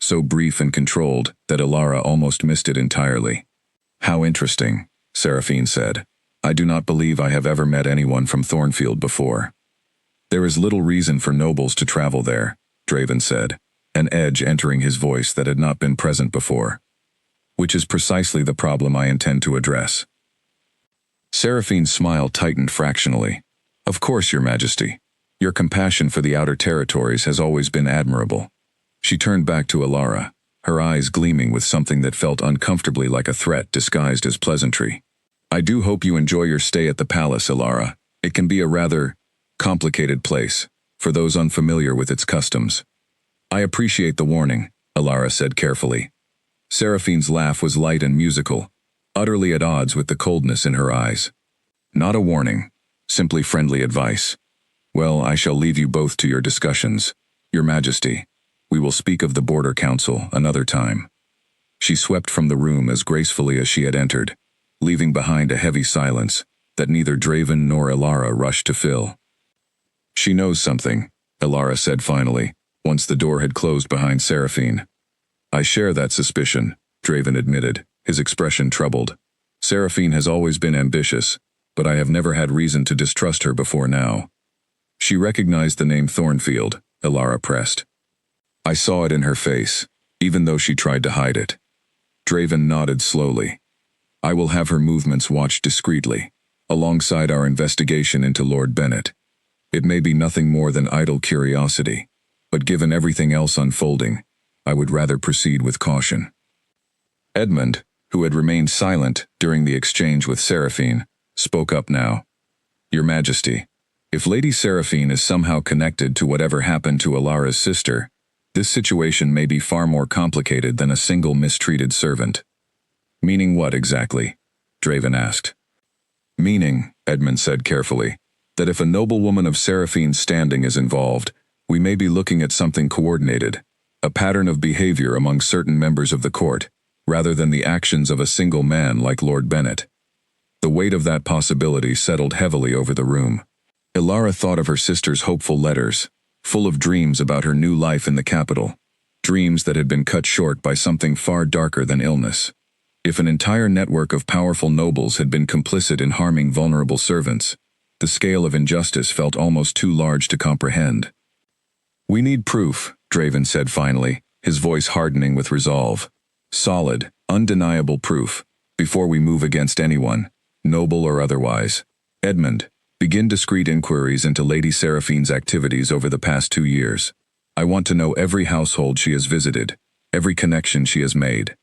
so brief and controlled that Elara almost missed it entirely. How interesting, Seraphine said. I do not believe I have ever met anyone from Thornfield before. There is little reason for nobles to travel there, Draven said, an edge entering his voice that had not been present before. Which is precisely the problem I intend to address. Seraphine's smile tightened fractionally. Of course, Your Majesty. Your compassion for the outer territories has always been admirable. She turned back to Elara, her eyes gleaming with something that felt uncomfortably like a threat disguised as pleasantry. I do hope you enjoy your stay at the palace, Elara. It can be a rather complicated place, for those unfamiliar with its customs. I appreciate the warning, Elara said carefully. Seraphine's laugh was light and musical, utterly at odds with the coldness in her eyes. Not a warning, simply friendly advice. Well, I shall leave you both to your discussions. Your Majesty, we will speak of the Border Council another time. She swept from the room as gracefully as she had entered, leaving behind a heavy silence that neither Draven nor Elara rushed to fill. She knows something, Elara said finally, once the door had closed behind Seraphine. I share that suspicion, Draven admitted, his expression troubled. Seraphine has always been ambitious, but I have never had reason to distrust her before now. She recognized the name Thornfield, Elara pressed. I saw it in her face, even though she tried to hide it. Draven nodded slowly. I will have her movements watched discreetly, alongside our investigation into Lord Bennett. It may be nothing more than idle curiosity, but given everything else unfolding, I would rather proceed with caution. Edmund, who had remained silent during the exchange with Seraphine, spoke up now. Your Majesty, if Lady Seraphine is somehow connected to whatever happened to Elara's sister, This situation may be far more complicated than a single mistreated servant. Meaning what exactly? Draven asked. Meaning, Edmund said carefully, that if a noblewoman of Seraphine's standing is involved, we may be looking at something coordinated, a pattern of behavior among certain members of the court, rather than the actions of a single man like Lord Bennet. The weight of that possibility settled heavily over the room. Ilara thought of her sister's hopeful letters, full of dreams about her new life in the capital, dreams that had been cut short by something far darker than illness. If an entire network of powerful nobles had been complicit in harming vulnerable servants, the scale of injustice felt almost too large to comprehend. "We need proof," Draven said finally, his voice hardening with resolve. "Solid, undeniable proof, before we move against anyone, noble or otherwise. Edmund, begin discreet inquiries into Lady Seraphine's activities over the past 2 years. I want to know every household she has visited, every connection she has made."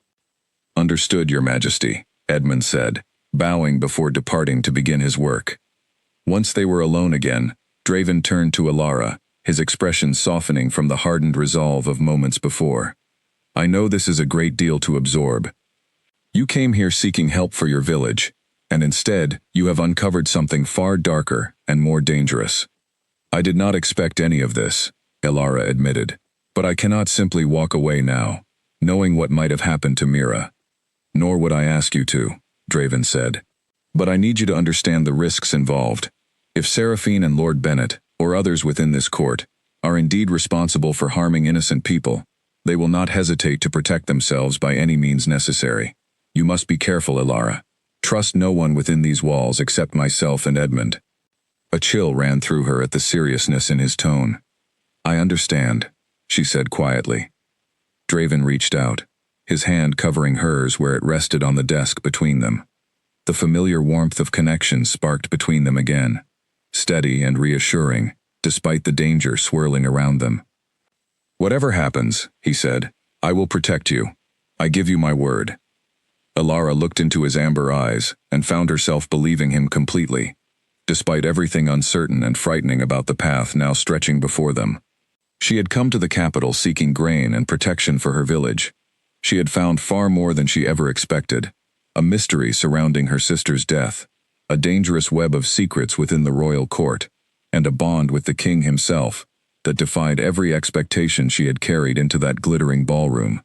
"Understood, Your Majesty," Edmund said, bowing before departing to begin his work. Once they were alone again, Draven turned to Ilara, his expression softening from the hardened resolve of moments before. "I know this is a great deal to absorb. You came here seeking help for your village, and instead, you have uncovered something far darker and more dangerous. I did not expect any of this," Ilara admitted, "but I cannot simply walk away now, knowing what might have happened to Mira. Nor would I ask you to," Draven said. "But I need you to understand the risks involved. If Seraphine and Lord Bennet, or others within this court, are indeed responsible for harming innocent people, they will not hesitate to protect themselves by any means necessary. You must be careful, Ilara. Trust no one within these walls except myself and Edmund." A chill ran through her at the seriousness in his tone. "I understand," she said quietly. Draven reached out, his hand covering hers where it rested on the desk between them. The familiar warmth of connection sparked between them again, steady and reassuring, despite the danger swirling around them. "Whatever happens," he said, "I will protect you. I give you my word." Ilara looked into his amber eyes and found herself believing him completely, despite everything uncertain and frightening about the path now stretching before them. She had come to the capital seeking grain and protection for her village. She had found far more than she ever expected, a mystery surrounding her sister's death, a dangerous web of secrets within the royal court, and a bond with the king himself that defied every expectation she had carried into that glittering ballroom.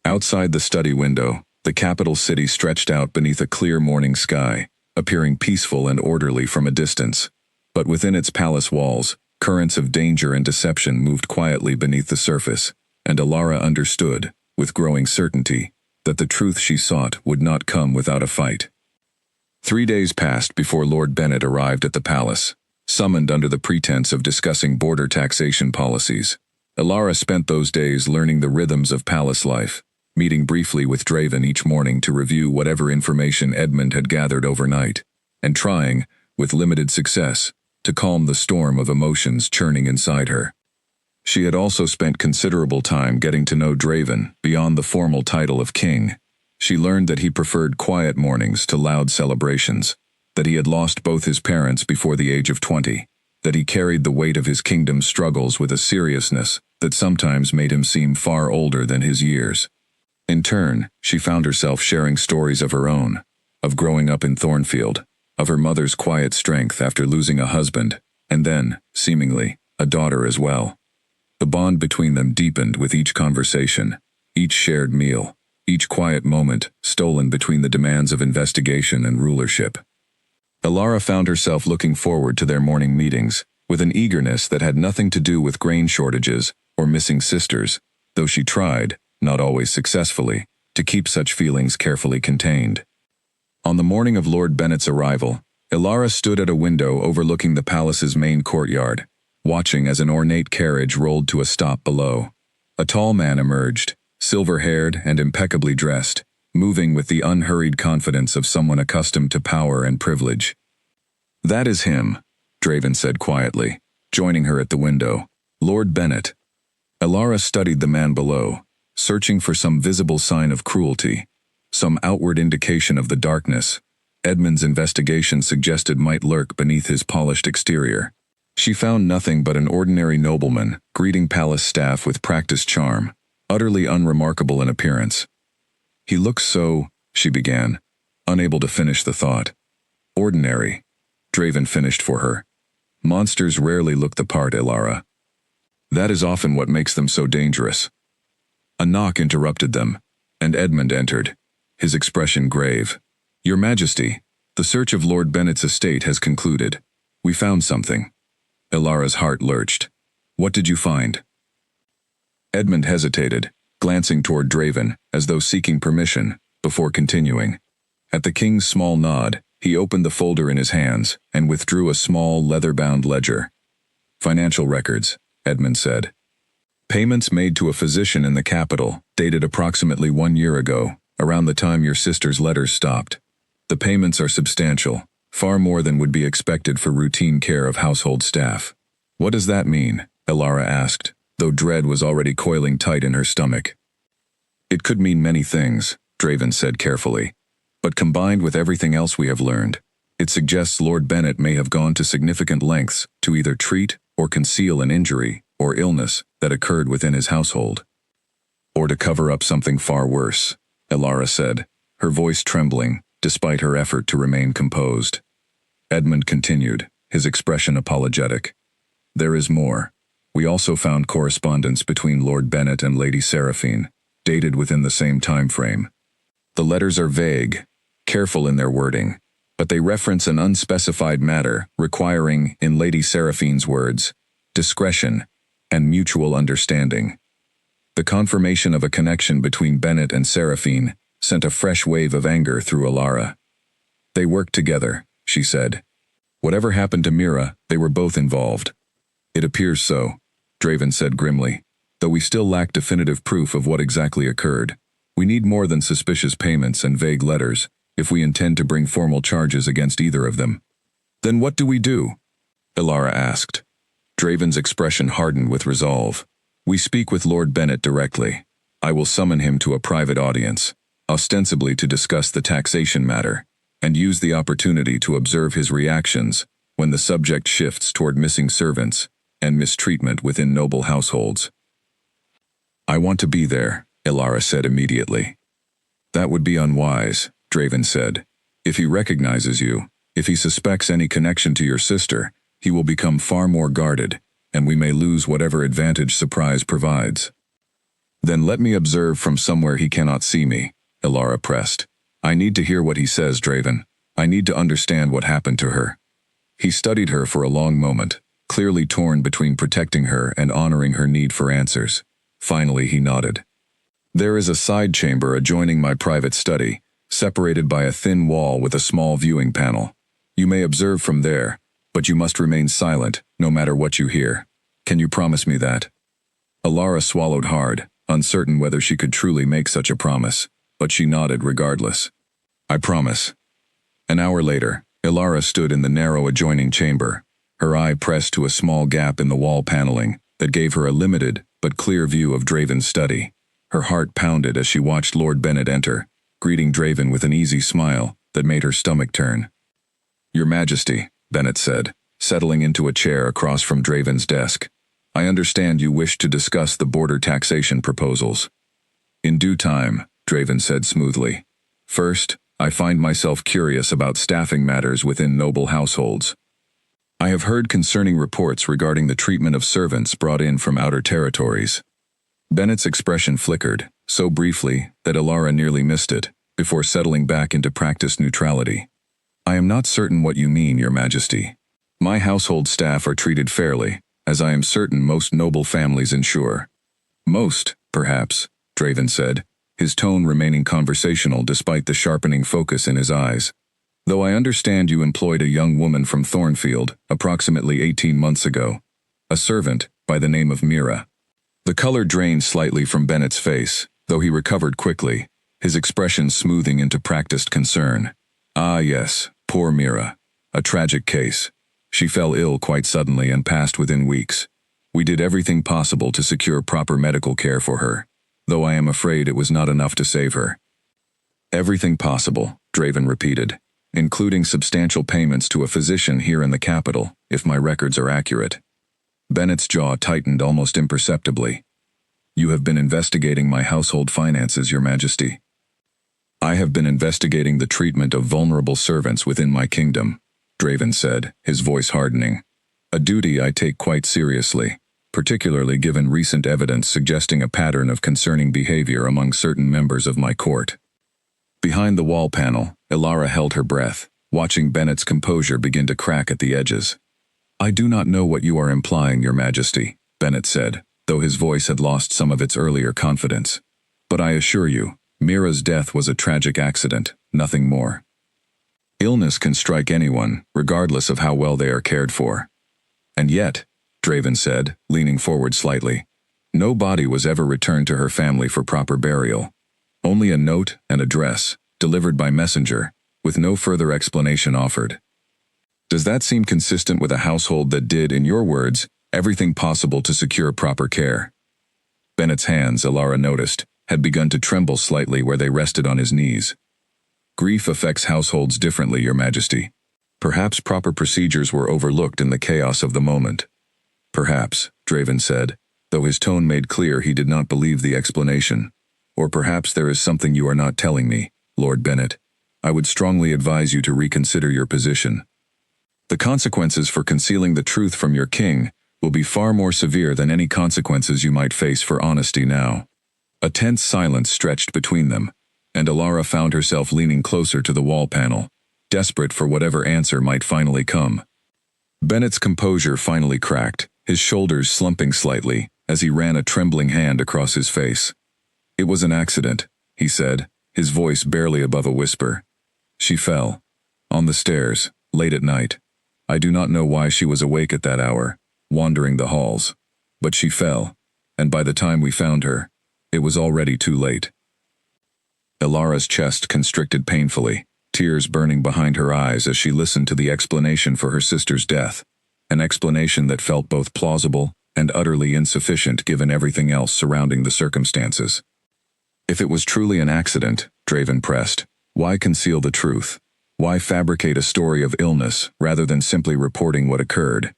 Outside the study window, the capital city stretched out beneath a clear morning sky, appearing peaceful and orderly from a distance. But within its palace walls, currents of danger and deception moved quietly beneath the surface, and Ilara understood, with growing certainty, that the truth she sought would not come without a fight. 3 days passed before Lord Bennet arrived at the palace, summoned under the pretense of discussing border taxation policies. Ilara spent those days learning the rhythms of palace life, meeting briefly with Draven each morning to review whatever information Edmund had gathered overnight, and trying, with limited success, to calm the storm of emotions churning inside her. She had also spent considerable time getting to know Draven beyond the formal title of king. She learned that he preferred quiet mornings to loud celebrations, that he had lost both his parents before the age of 20, that he carried the weight of his kingdom's struggles with a seriousness that sometimes made him seem far older than his years. In turn, she found herself sharing stories of her own, of growing up in Thornfield, of her mother's quiet strength after losing a husband, and then, seemingly, a daughter as well. The bond between them deepened with each conversation, each shared meal, each quiet moment stolen between the demands of investigation and rulership. Ilara found herself looking forward to their morning meetings, with an eagerness that had nothing to do with grain shortages or missing sisters, though she tried, not always successfully, to keep such feelings carefully contained. On the morning of Lord Bennet's arrival, Ilara stood at a window overlooking the palace's main courtyard, watching as an ornate carriage rolled to a stop below. A tall man emerged, silver-haired and impeccably dressed, moving with the unhurried confidence of someone accustomed to power and privilege. "That is him," Draven said quietly, joining her at the window. "Lord Bennet." Ilara studied the man below, searching for some visible sign of cruelty, some outward indication of the darkness Edmund's investigation suggested might lurk beneath his polished exterior. She found nothing but an ordinary nobleman, greeting palace staff with practiced charm, utterly unremarkable in appearance. He looks so, she began, unable to finish the thought. Ordinary, Draven finished for her. Monsters rarely look the part, Elara. That is often what makes them so dangerous. A knock interrupted them, and Edmund entered, his expression grave. Your Majesty, the search of Lord Bennett's estate has concluded. We found something. Elara's heart lurched. What did you find? Edmund hesitated, glancing toward Draven, as though seeking permission, before continuing. At the king's small nod, he opened the folder in his hands and withdrew a small, leather-bound ledger. Financial records, Edmund said. Payments made to a physician in the capital, dated approximately 1 year ago, around the time your sister's letters stopped. The payments are substantial, far more than would be expected for routine care of household staff. What does that mean? Elara asked, though dread was already coiling tight in her stomach. It could mean many things, Draven said carefully. But combined with everything else we have learned, it suggests Lord Bennett may have gone to significant lengths to either treat or conceal an injury or illness that occurred within his household. Or to cover up something far worse, Elara said, her voice trembling, despite her effort to remain composed. Edmund continued, his expression apologetic. There is more. We also found correspondence between Lord Bennett and Lady Seraphine, dated within the same time frame. The letters are vague, careful in their wording, but they reference an unspecified matter requiring, in Lady Seraphine's words, discretion and mutual understanding. The confirmation of a connection between Bennett and Seraphine sent a fresh wave of anger through Elara. They worked together, she said. Whatever happened to Mira, they were both involved. It appears so, Draven said grimly, though we still lack definitive proof of what exactly occurred. We need more than suspicious payments and vague letters if we intend to bring formal charges against either of them. Then what do we do? Elara asked. Draven's expression hardened with resolve. We speak with Lord Bennett directly. I will summon him to a private audience, ostensibly to discuss the taxation matter, and use the opportunity to observe his reactions when the subject shifts toward missing servants and mistreatment within noble households. I want to be there, Elara said immediately. That would be unwise, Draven said. If he recognizes you, if he suspects any connection to your sister, he will become far more guarded, and we may lose whatever advantage surprise provides. Then let me observe from somewhere he cannot see me, Elara pressed. I need to hear what he says, Draven. I need to understand what happened to her. He studied her for a long moment, clearly torn between protecting her and honoring her need for answers. Finally he nodded. There is a side chamber adjoining my private study, separated by a thin wall with a small viewing panel. You may observe from there, but you must remain silent, no matter what you hear. Can you promise me that? Elara swallowed hard, uncertain whether she could truly make such a promise, but she nodded regardless. I promise. An hour later, Elara stood in the narrow adjoining chamber, her eye pressed to a small gap in the wall paneling that gave her a limited but clear view of Draven's study. Her heart pounded as she watched Lord Bennett enter, greeting Draven with an easy smile that made her stomach turn. Your Majesty, Bennett said, settling into a chair across from Draven's desk. I understand you wish to discuss the border taxation proposals. In due time, Draven said smoothly. First, I find myself curious about staffing matters within noble households. I have heard concerning reports regarding the treatment of servants brought in from outer territories. Bennett's expression flickered, so briefly that Elara nearly missed it, before settling back into practiced neutrality. I am not certain what you mean, Your Majesty. My household staff are treated fairly, as I am certain most noble families ensure. Most, perhaps, Draven said, his tone remaining conversational despite the sharpening focus in his eyes. Though I understand you employed a young woman from Thornfield, approximately 18 months ago, a servant by the name of Mira. The color drained slightly from Bennett's face, though he recovered quickly, his expression smoothing into practiced concern. Ah yes, poor Mira. A tragic case. She fell ill quite suddenly and passed within weeks. We did everything possible to secure proper medical care for her, though I am afraid it was not enough to save her. Everything possible, Draven repeated. including substantial payments to a physician here in the capital, if my records are accurate. Bennett's jaw tightened almost imperceptibly. You have been investigating my household finances, Your Majesty. I have been investigating the treatment of vulnerable servants within my kingdom, Draven said, his voice hardening. A duty I take quite seriously, particularly given recent evidence suggesting a pattern of concerning behavior among certain members of my court. Behind the wall panel, Elara held her breath, watching Bennett's composure begin to crack at the edges. I do not know what you are implying, Your Majesty, Bennett said, though his voice had lost some of its earlier confidence. But I assure you, Mira's death was a tragic accident, nothing more. Illness can strike anyone, regardless of how well they are cared for. And yet, Draven said, leaning forward slightly, no body was ever returned to her family for proper burial. Only a note and address, delivered by messenger, with no further explanation offered. Does that seem consistent with a household that did, in your words, everything possible to secure proper care? Bennett's hands, Elara noticed, had begun to tremble slightly where they rested on his knees. Grief affects households differently, Your Majesty. Perhaps proper procedures were overlooked in the chaos of the moment. Perhaps, Draven said, though his tone made clear he did not believe the explanation. Or perhaps there is something you are not telling me, Lord Bennett. I would strongly advise you to reconsider your position. The consequences for concealing the truth from your king will be far more severe than any consequences you might face for honesty now. A tense silence stretched between them, and Elara found herself leaning closer to the wall panel, desperate for whatever answer might finally come. Bennett's composure finally cracked, his shoulders slumping slightly as he ran a trembling hand across his face. It was an accident, he said, his voice barely above a whisper. She fell. On the stairs, late at night. I do not know why she was awake at that hour, wandering the halls. But she fell, and by the time we found her, it was already too late. Elara's chest constricted painfully, tears burning behind her eyes as she listened to the explanation for her sister's death, an explanation that felt both plausible and utterly insufficient given everything else surrounding the circumstances. If it was truly an accident, Draven pressed, why conceal the truth? Why fabricate a story of illness rather than simply reporting what occurred?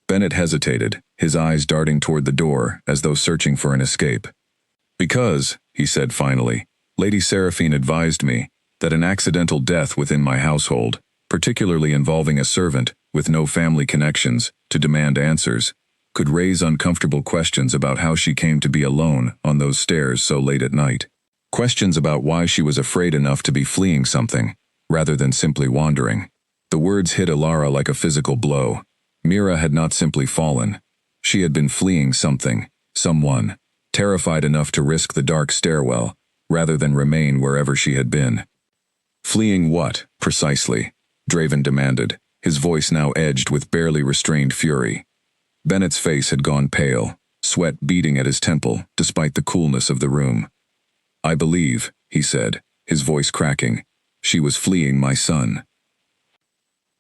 Bennett hesitated, his eyes darting toward the door as though searching for an escape. Because, he said finally, Lady Seraphine advised me that an accidental death within my household, particularly involving a servant with no family connections to demand answers, could raise uncomfortable questions about how she came to be alone on those stairs so late at night. Questions about why she was afraid enough to be fleeing something, rather than simply wandering. The words hit Elara like a physical blow. Mira had not simply fallen. She had been fleeing something, someone, terrified enough to risk the dark stairwell, rather than remain wherever she had been. Fleeing what, precisely? Draven demanded, his voice now edged with barely restrained fury. Bennett's face had gone pale, sweat beading at his temple, despite the coolness of the room. I believe, he said, his voice cracking, she was fleeing my son.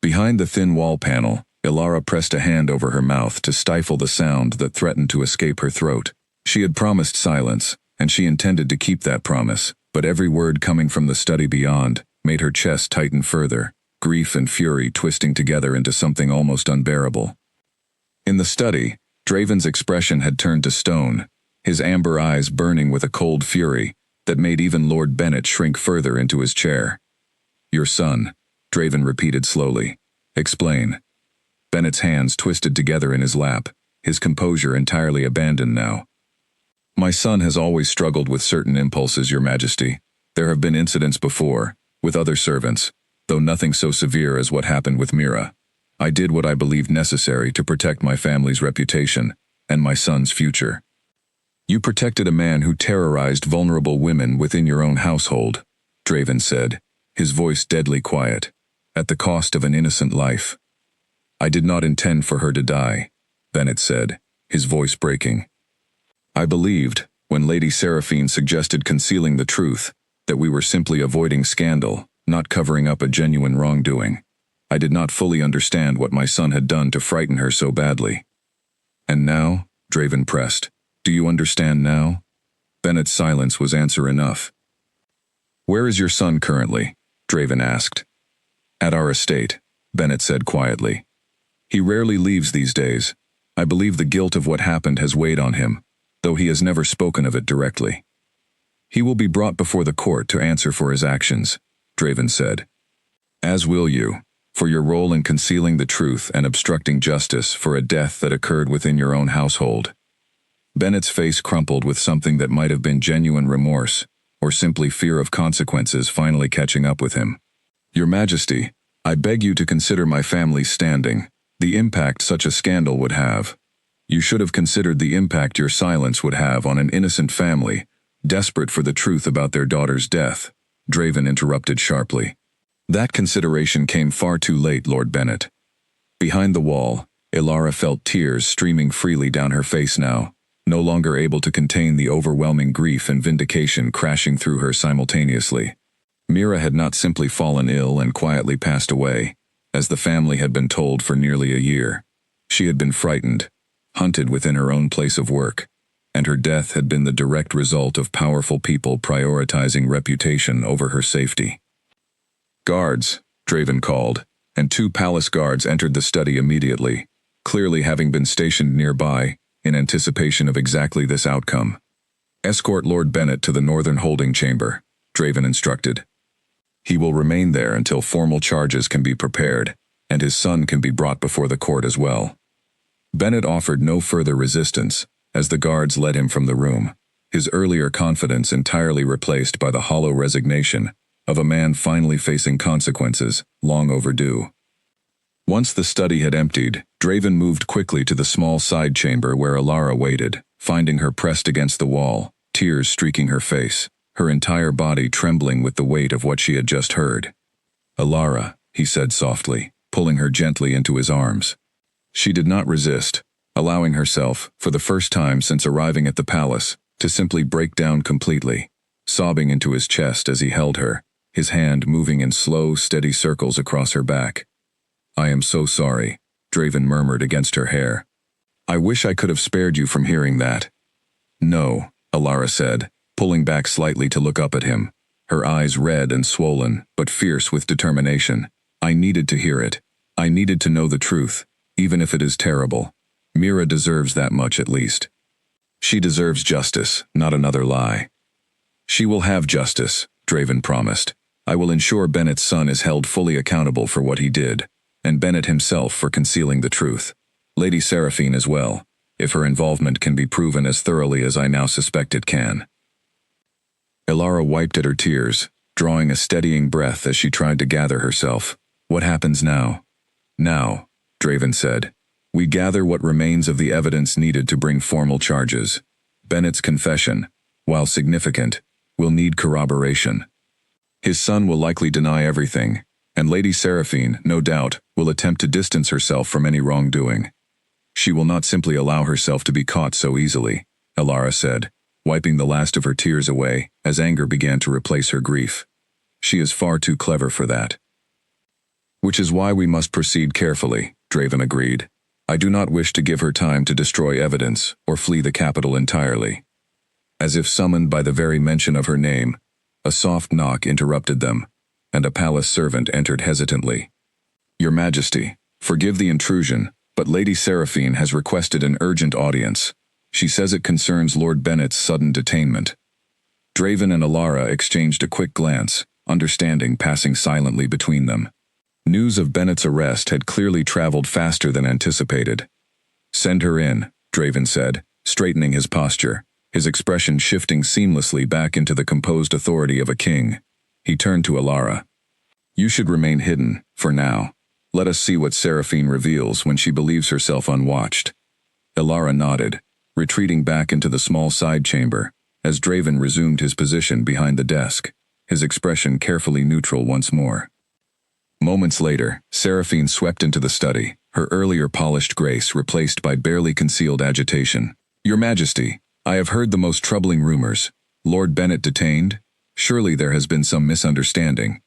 Behind the thin wall panel, Elara pressed a hand over her mouth to stifle the sound that threatened to escape her throat. She had promised silence, and she intended to keep that promise, but every word coming from the study beyond made her chest tighten further, grief and fury twisting together into something almost unbearable. In the study, Draven's expression had turned to stone, his amber eyes burning with a cold fury that made even Lord Bennett shrink further into his chair. Your son, Draven repeated slowly. Explain. Bennett's hands twisted together in his lap, his composure entirely abandoned now. My son has always struggled with certain impulses, Your Majesty. There have been incidents before, with other servants, though nothing so severe as what happened with Mira. I did what I believed necessary to protect my family's reputation and my son's future. You protected a man who terrorized vulnerable women within your own household, Draven said, his voice deadly quiet, at the cost of an innocent life. I did not intend for her to die, Bennett said, his voice breaking. I believed, when Lady Seraphine suggested concealing the truth, that we were simply avoiding scandal, not covering up a genuine wrongdoing. I did not fully understand what my son had done to frighten her so badly. And now, Draven pressed, do you understand now? Bennett's silence was answer enough. Where is your son currently? Draven asked. At our estate, Bennett said quietly. He rarely leaves these days. I believe the guilt of what happened has weighed on him, though he has never spoken of it directly. He will be brought before the court to answer for his actions, Draven said. As will you, for your role in concealing the truth and obstructing justice for a death that occurred within your own household. Bennett's face crumpled with something that might have been genuine remorse, or simply fear of consequences finally catching up with him. Your Majesty, I beg you to consider my family's standing, the impact such a scandal would have. You should have considered the impact your silence would have on an innocent family, desperate for the truth about their daughter's death, Draven interrupted sharply. That consideration came far too late, Lord Bennett. Behind the wall, Elara felt tears streaming freely down her face now, no longer able to contain the overwhelming grief and vindication crashing through her simultaneously. Mira had not simply fallen ill and quietly passed away, as the family had been told for nearly a year. She had been frightened, hunted within her own place of work, and her death had been the direct result of powerful people prioritizing reputation over her safety. Guards, Draven called, and 2 palace guards entered the study immediately, clearly having been stationed nearby, in anticipation of exactly this outcome. Escort Lord Bennett to the northern holding chamber, Draven instructed. He will remain there until formal charges can be prepared, and his son can be brought before the court as well. Bennett offered no further resistance, as the guards led him from the room, his earlier confidence entirely replaced by the hollow resignation of a man finally facing consequences, long overdue. Once the study had emptied, Draven moved quickly to the small side chamber where Elara waited, finding her pressed against the wall, tears streaking her face, her entire body trembling with the weight of what she had just heard. Elara, he said softly, pulling her gently into his arms. She did not resist, allowing herself, for the first time since arriving at the palace, to simply break down completely, sobbing into his chest as he held her, his hand moving in slow, steady circles across her back. I am so sorry, Draven murmured against her hair. I wish I could have spared you from hearing that. No, Elara said, pulling back slightly to look up at him, her eyes red and swollen, but fierce with determination. I needed to hear it. I needed to know the truth, even if it is terrible. Mira deserves that much at least. She deserves justice, not another lie. She will have justice, Draven promised. I will ensure Bennett's son is held fully accountable for what he did, and Bennett himself for concealing the truth. Lady Seraphine as well, if her involvement can be proven as thoroughly as I now suspect it can. Elara wiped at her tears, drawing a steadying breath as she tried to gather herself. What happens now? Now, Draven said, we gather what remains of the evidence needed to bring formal charges. Bennett's confession, while significant, will need corroboration. His son will likely deny everything, and Lady Seraphine, no doubt, will attempt to distance herself from any wrongdoing. She will not simply allow herself to be caught so easily, Elara said, wiping the last of her tears away as anger began to replace her grief. She is far too clever for that. Which is why we must proceed carefully, Draven agreed. I do not wish to give her time to destroy evidence or flee the capital entirely. As if summoned by the very mention of her name, a soft knock interrupted them, and a palace servant entered hesitantly. Your Majesty, forgive the intrusion, but Lady Seraphine has requested an urgent audience. She says it concerns Lord Bennett's sudden detainment. Draven and Elara exchanged a quick glance, understanding passing silently between them. News of Bennett's arrest had clearly traveled faster than anticipated. Send her in, Draven said, straightening his posture, his expression shifting seamlessly back into the composed authority of a king. He turned to Elara. You should remain hidden, for now. Let us see what Seraphine reveals when she believes herself unwatched. Elara nodded, retreating back into the small side chamber, as Draven resumed his position behind the desk, his expression carefully neutral once more. Moments later, Seraphine swept into the study, her earlier polished grace replaced by barely concealed agitation. Your Majesty, I have heard the most troubling rumors. Lord Bennett detained? Surely there has been some misunderstanding.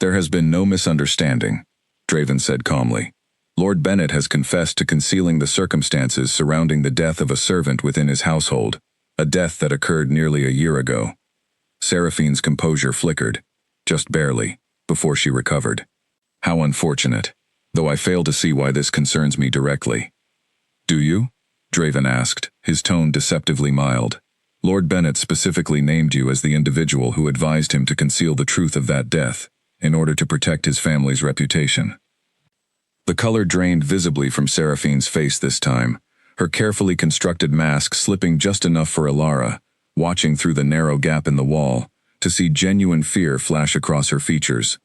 There has been no misunderstanding, Draven said calmly. Lord Bennett has confessed to concealing the circumstances surrounding the death of a servant within his household, a death that occurred nearly a year ago. Seraphine's composure flickered, just barely, before she recovered. How unfortunate, though I fail to see why this concerns me directly. Do you? Draven asked, his tone deceptively mild. Lord Bennett specifically named you as the individual who advised him to conceal the truth of that death, in order to protect his family's reputation. The color drained visibly from Seraphine's face this time, her carefully constructed mask slipping just enough for Alara, watching through the narrow gap in the wall, to see genuine fear flash across her features.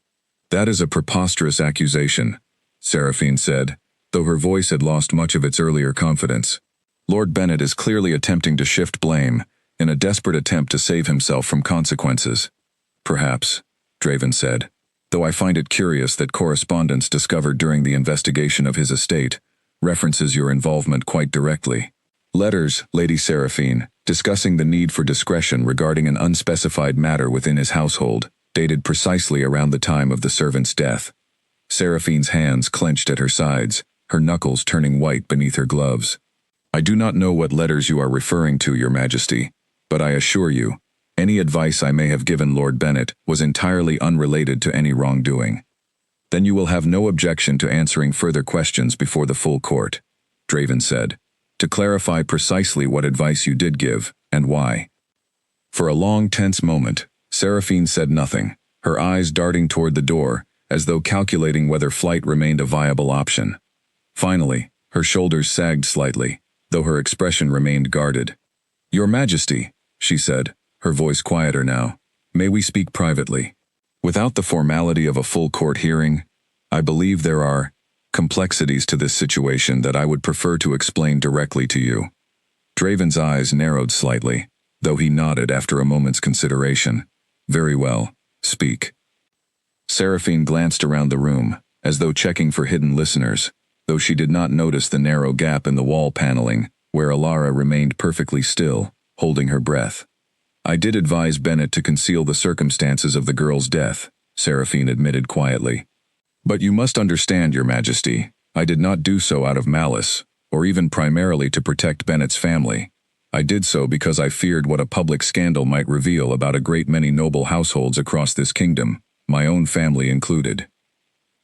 That is a preposterous accusation, Seraphine said, though her voice had lost much of its earlier confidence. Lord Bennett is clearly attempting to shift blame, in a desperate attempt to save himself from consequences. Perhaps, Draven said, though I find it curious that correspondence discovered during the investigation of his estate references your involvement quite directly. Letters, Lady Seraphine, discussing the need for discretion regarding an unspecified matter within his household, dated precisely around the time of the servant's death. Seraphine's hands clenched at her sides, her knuckles turning white beneath her gloves. I do not know what letters you are referring to, Your Majesty, but I assure you, any advice I may have given Lord Bennett was entirely unrelated to any wrongdoing. Then you will have no objection to answering further questions before the full court, Draven said, to clarify precisely what advice you did give, and why. For a long, tense moment, Seraphine said nothing, her eyes darting toward the door, as though calculating whether flight remained a viable option. Finally, her shoulders sagged slightly, though her expression remained guarded. Your Majesty, she said, her voice quieter now, may we speak privately? Without the formality of a full court hearing, I believe there are complexities to this situation that I would prefer to explain directly to you. Draven's eyes narrowed slightly, though he nodded after a moment's consideration. Very well, speak. Seraphine glanced around the room, as though checking for hidden listeners, though she did not notice the narrow gap in the wall paneling, where Alara remained perfectly still, holding her breath. I did advise Bennett to conceal the circumstances of the girl's death, Seraphine admitted quietly. But you must understand, Your Majesty, I did not do so out of malice, or even primarily to protect Bennett's family. I did so because I feared what a public scandal might reveal about a great many noble households across this kingdom, my own family included.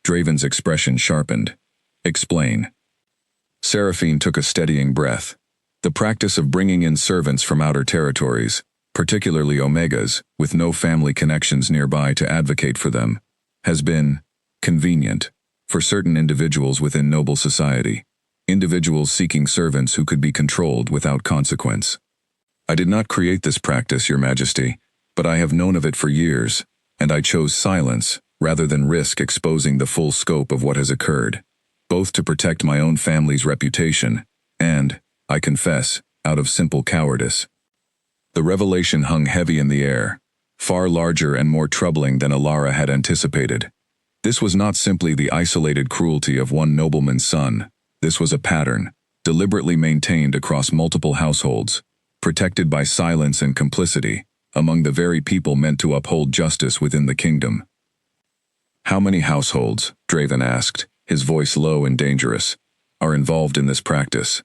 Draven's expression sharpened. Explain. Seraphine took a steadying breath. The practice of bringing in servants from outer territories, particularly Omegas, with no family connections nearby to advocate for them, has been convenient for certain individuals within noble society, individuals seeking servants who could be controlled without consequence. I did not create this practice, Your Majesty, but I have known of it for years, and I chose silence rather than risk exposing the full scope of what has occurred, both to protect my own family's reputation and, I confess, out of simple cowardice. The revelation hung heavy in the air, far larger and more troubling than Alara had anticipated. This was not simply the isolated cruelty of one nobleman's son. This was a pattern, deliberately maintained across multiple households, protected by silence and complicity, among the very people meant to uphold justice within the kingdom. How many households, Draven asked, his voice low and dangerous, are involved in this practice?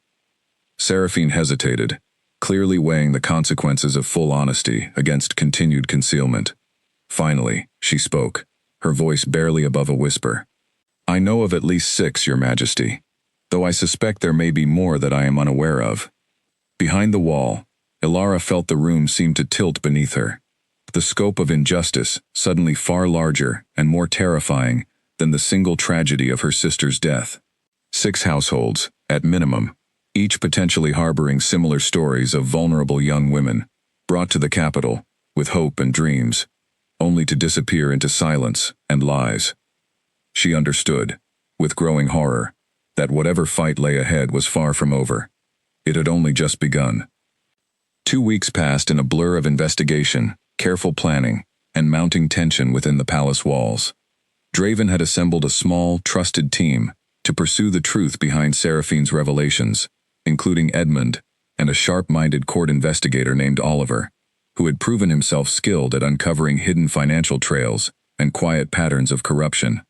Seraphine hesitated, clearly weighing the consequences of full honesty against continued concealment. Finally, she spoke, her voice barely above a whisper. I know of at least 6, Your Majesty, though I suspect there may be more that I am unaware of. Behind the wall, Alara felt the room seem to tilt beneath her, the scope of injustice suddenly far larger and more terrifying than the single tragedy of her sister's death. 6 households, at minimum, each potentially harboring similar stories of vulnerable young women, brought to the capital, with hope and dreams, only to disappear into silence and lies. She understood, with growing horror, that whatever fight lay ahead was far from over. It had only just begun. 2 weeks passed in a blur of investigation, careful planning, and mounting tension within the palace walls. Draven had assembled a small, trusted team to pursue the truth behind Seraphine's revelations, including Edmund and a sharp-minded court investigator named Oliver, who had proven himself skilled at uncovering hidden financial trails and quiet patterns of corruption.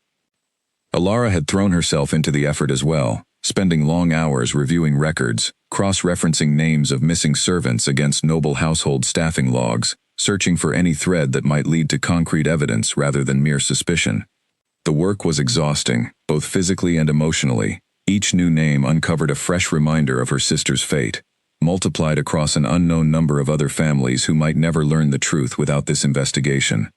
Alara had thrown herself into the effort as well, spending long hours reviewing records, cross-referencing names of missing servants against noble household staffing logs, searching for any thread that might lead to concrete evidence rather than mere suspicion. The work was exhausting, both physically and emotionally. Each new name uncovered a fresh reminder of her sister's fate, multiplied across an unknown number of other families who might never learn the truth without this investigation.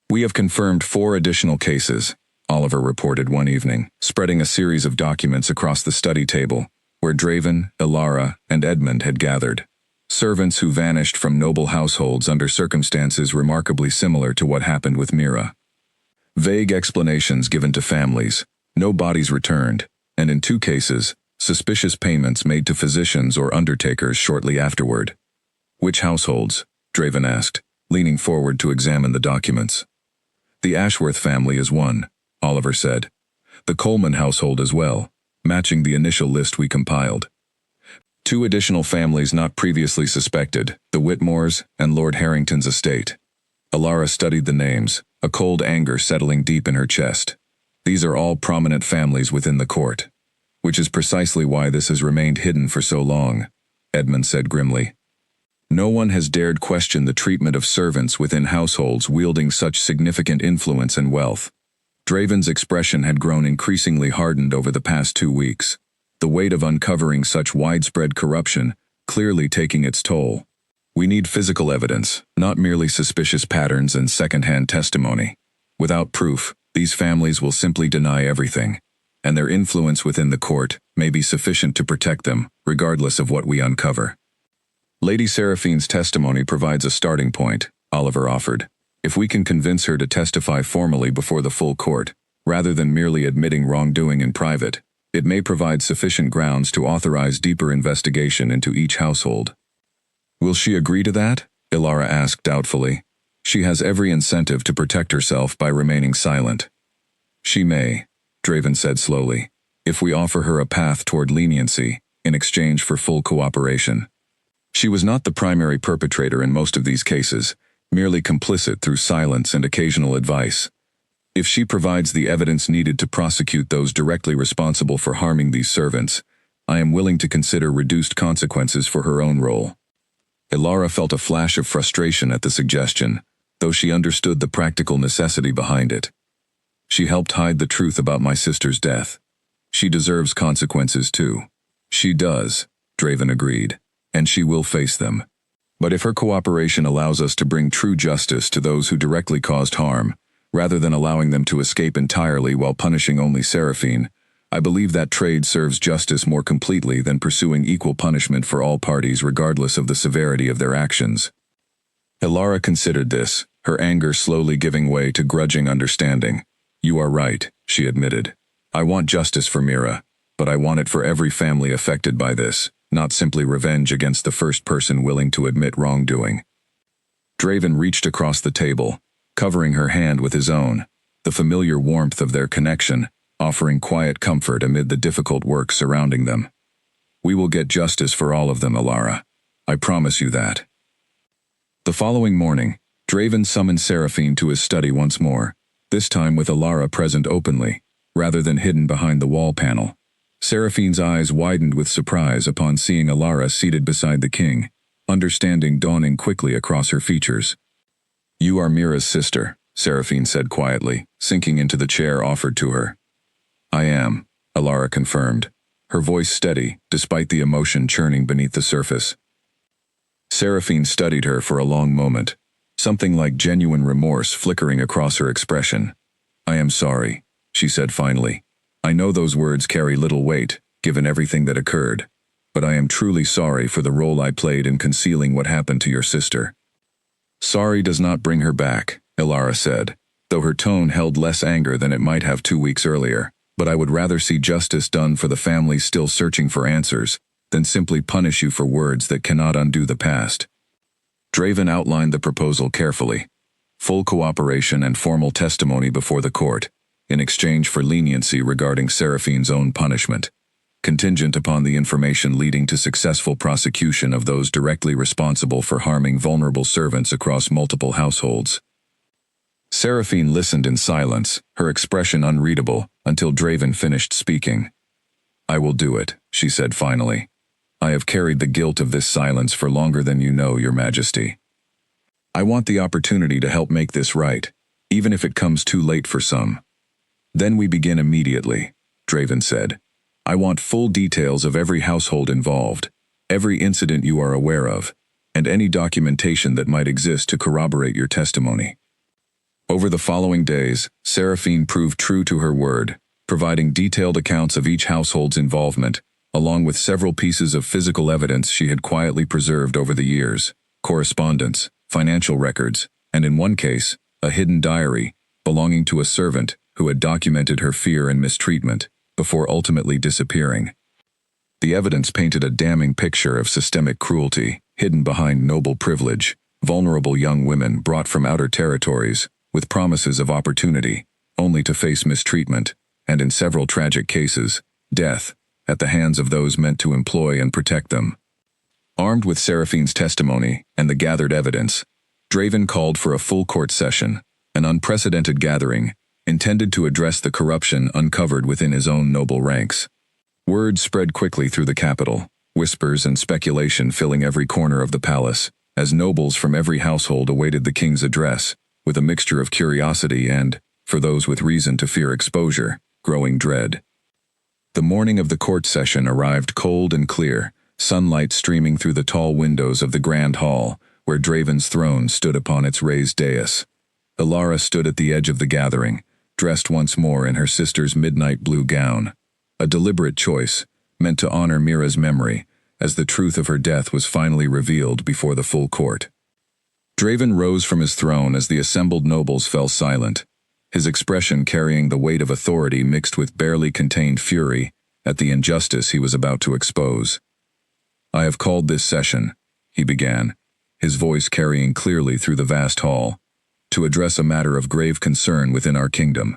"We have confirmed 4 additional cases," Oliver reported one evening, spreading a series of documents across the study table, where Draven, Ilara, and Edmund had gathered. Servants who vanished from noble households under circumstances remarkably similar to what happened with Mira. Vague explanations given to families, no bodies returned, and in 2 cases, suspicious payments made to physicians or undertakers shortly afterward. "Which households?" Draven asked, leaning forward to examine the documents. "The Ashworth family is one," Oliver said. "The Coleman household as well, matching the initial list we compiled. 2 additional families not previously suspected, the Whitmores and Lord Harrington's estate." Ilara studied the names, a cold anger settling deep in her chest. "These are all prominent families within the court, which is precisely why this has remained hidden for so long," Edmund said grimly. "No one has dared question the treatment of servants within households wielding such significant influence and wealth." Draven's expression had grown increasingly hardened over the past 2 weeks, the weight of uncovering such widespread corruption clearly taking its toll. "We need physical evidence, not merely suspicious patterns and second-hand testimony. Without proof, these families will simply deny everything, and their influence within the court may be sufficient to protect them, regardless of what we uncover." "Lady Seraphine's testimony provides a starting point," Oliver offered. "If we can convince her to testify formally before the full court, rather than merely admitting wrongdoing in private, it may provide sufficient grounds to authorize deeper investigation into each household." "Will she agree to that?" Ilara asked doubtfully. "She has every incentive to protect herself by remaining silent." "She may," Draven said slowly, "if we offer her a path toward leniency, in exchange for full cooperation. She was not the primary perpetrator in most of these cases, merely complicit through silence and occasional advice. If she provides the evidence needed to prosecute those directly responsible for harming these servants, I am willing to consider reduced consequences for her own role." Ilara felt a flash of frustration at the suggestion, though she understood the practical necessity behind it. "She helped hide the truth about my sister's death. She deserves consequences too." "She does," Draven agreed, "and she will face them. But if her cooperation allows us to bring true justice to those who directly caused harm, rather than allowing them to escape entirely while punishing only Seraphine, I believe that trade serves justice more completely than pursuing equal punishment for all parties regardless of the severity of their actions." Ilara considered this, her anger slowly giving way to grudging understanding. "You are right," she admitted. "I want justice for Mira, but I want it for every family affected by this, not simply revenge against the first person willing to admit wrongdoing." Draven reached across the table, covering her hand with his own, the familiar warmth of their connection, offering quiet comfort amid the difficult work surrounding them. "We will get justice for all of them, Ilara. I promise you that." The following morning, Draven summoned Seraphine to his study once more, this time with Ilara present openly, rather than hidden behind the wall panel. Seraphine's eyes widened with surprise upon seeing Ilara seated beside the king, understanding dawning quickly across her features. "You are Mira's sister," Seraphine said quietly, sinking into the chair offered to her. "I am," Ilara confirmed, her voice steady despite the emotion churning beneath the surface. Seraphine studied her for a long moment, something like genuine remorse flickering across her expression. "I am sorry," she said finally. "I know those words carry little weight, given everything that occurred, but I am truly sorry for the role I played in concealing what happened to your sister." "Sorry does not bring her back," Ilara said, though her tone held less anger than it might have 2 weeks earlier. "But I would rather see justice done for the families still searching for answers, than simply punish you for words that cannot undo the past." Draven outlined the proposal carefully. Full cooperation and formal testimony before the court, in exchange for leniency regarding Seraphine's own punishment, contingent upon the information leading to successful prosecution of those directly responsible for harming vulnerable servants across multiple households. Seraphine listened in silence, her expression unreadable, until Draven finished speaking. "I will do it," she said finally. "I have carried the guilt of this silence for longer than you know, Your Majesty. I want the opportunity to help make this right, even if it comes too late for some." "Then we begin immediately," Draven said. "I want full details of every household involved, every incident you are aware of, and any documentation that might exist to corroborate your testimony." Over the following days, Seraphine proved true to her word, providing detailed accounts of each household's involvement, along with several pieces of physical evidence she had quietly preserved over the years: correspondence, financial records, and in one case, a hidden diary belonging to a servant who had documented her fear and mistreatment before ultimately disappearing. The evidence painted a damning picture of systemic cruelty, hidden behind noble privilege, vulnerable young women brought from outer territories, with promises of opportunity, only to face mistreatment, and in several tragic cases, death, at the hands of those meant to employ and protect them. Armed with Seraphine's testimony and the gathered evidence, Draven called for a full court session, an unprecedented gathering, intended to address the corruption uncovered within his own noble ranks. Word spread quickly through the capital, whispers and speculation filling every corner of the palace, as nobles from every household awaited the king's address, with a mixture of curiosity and, for those with reason to fear exposure, growing dread. The morning of the court session arrived cold and clear, sunlight streaming through the tall windows of the grand hall, where Draven's throne stood upon its raised dais. Elara stood at the edge of the gathering, dressed once more in her sister's midnight blue gown, a deliberate choice, meant to honor Mira's memory, as the truth of her death was finally revealed before the full court. Draven rose from his throne as the assembled nobles fell silent, his expression carrying the weight of authority mixed with barely contained fury at the injustice he was about to expose. "I have called this session," he began, his voice carrying clearly through the vast hall, "to address a matter of grave concern within our kingdom.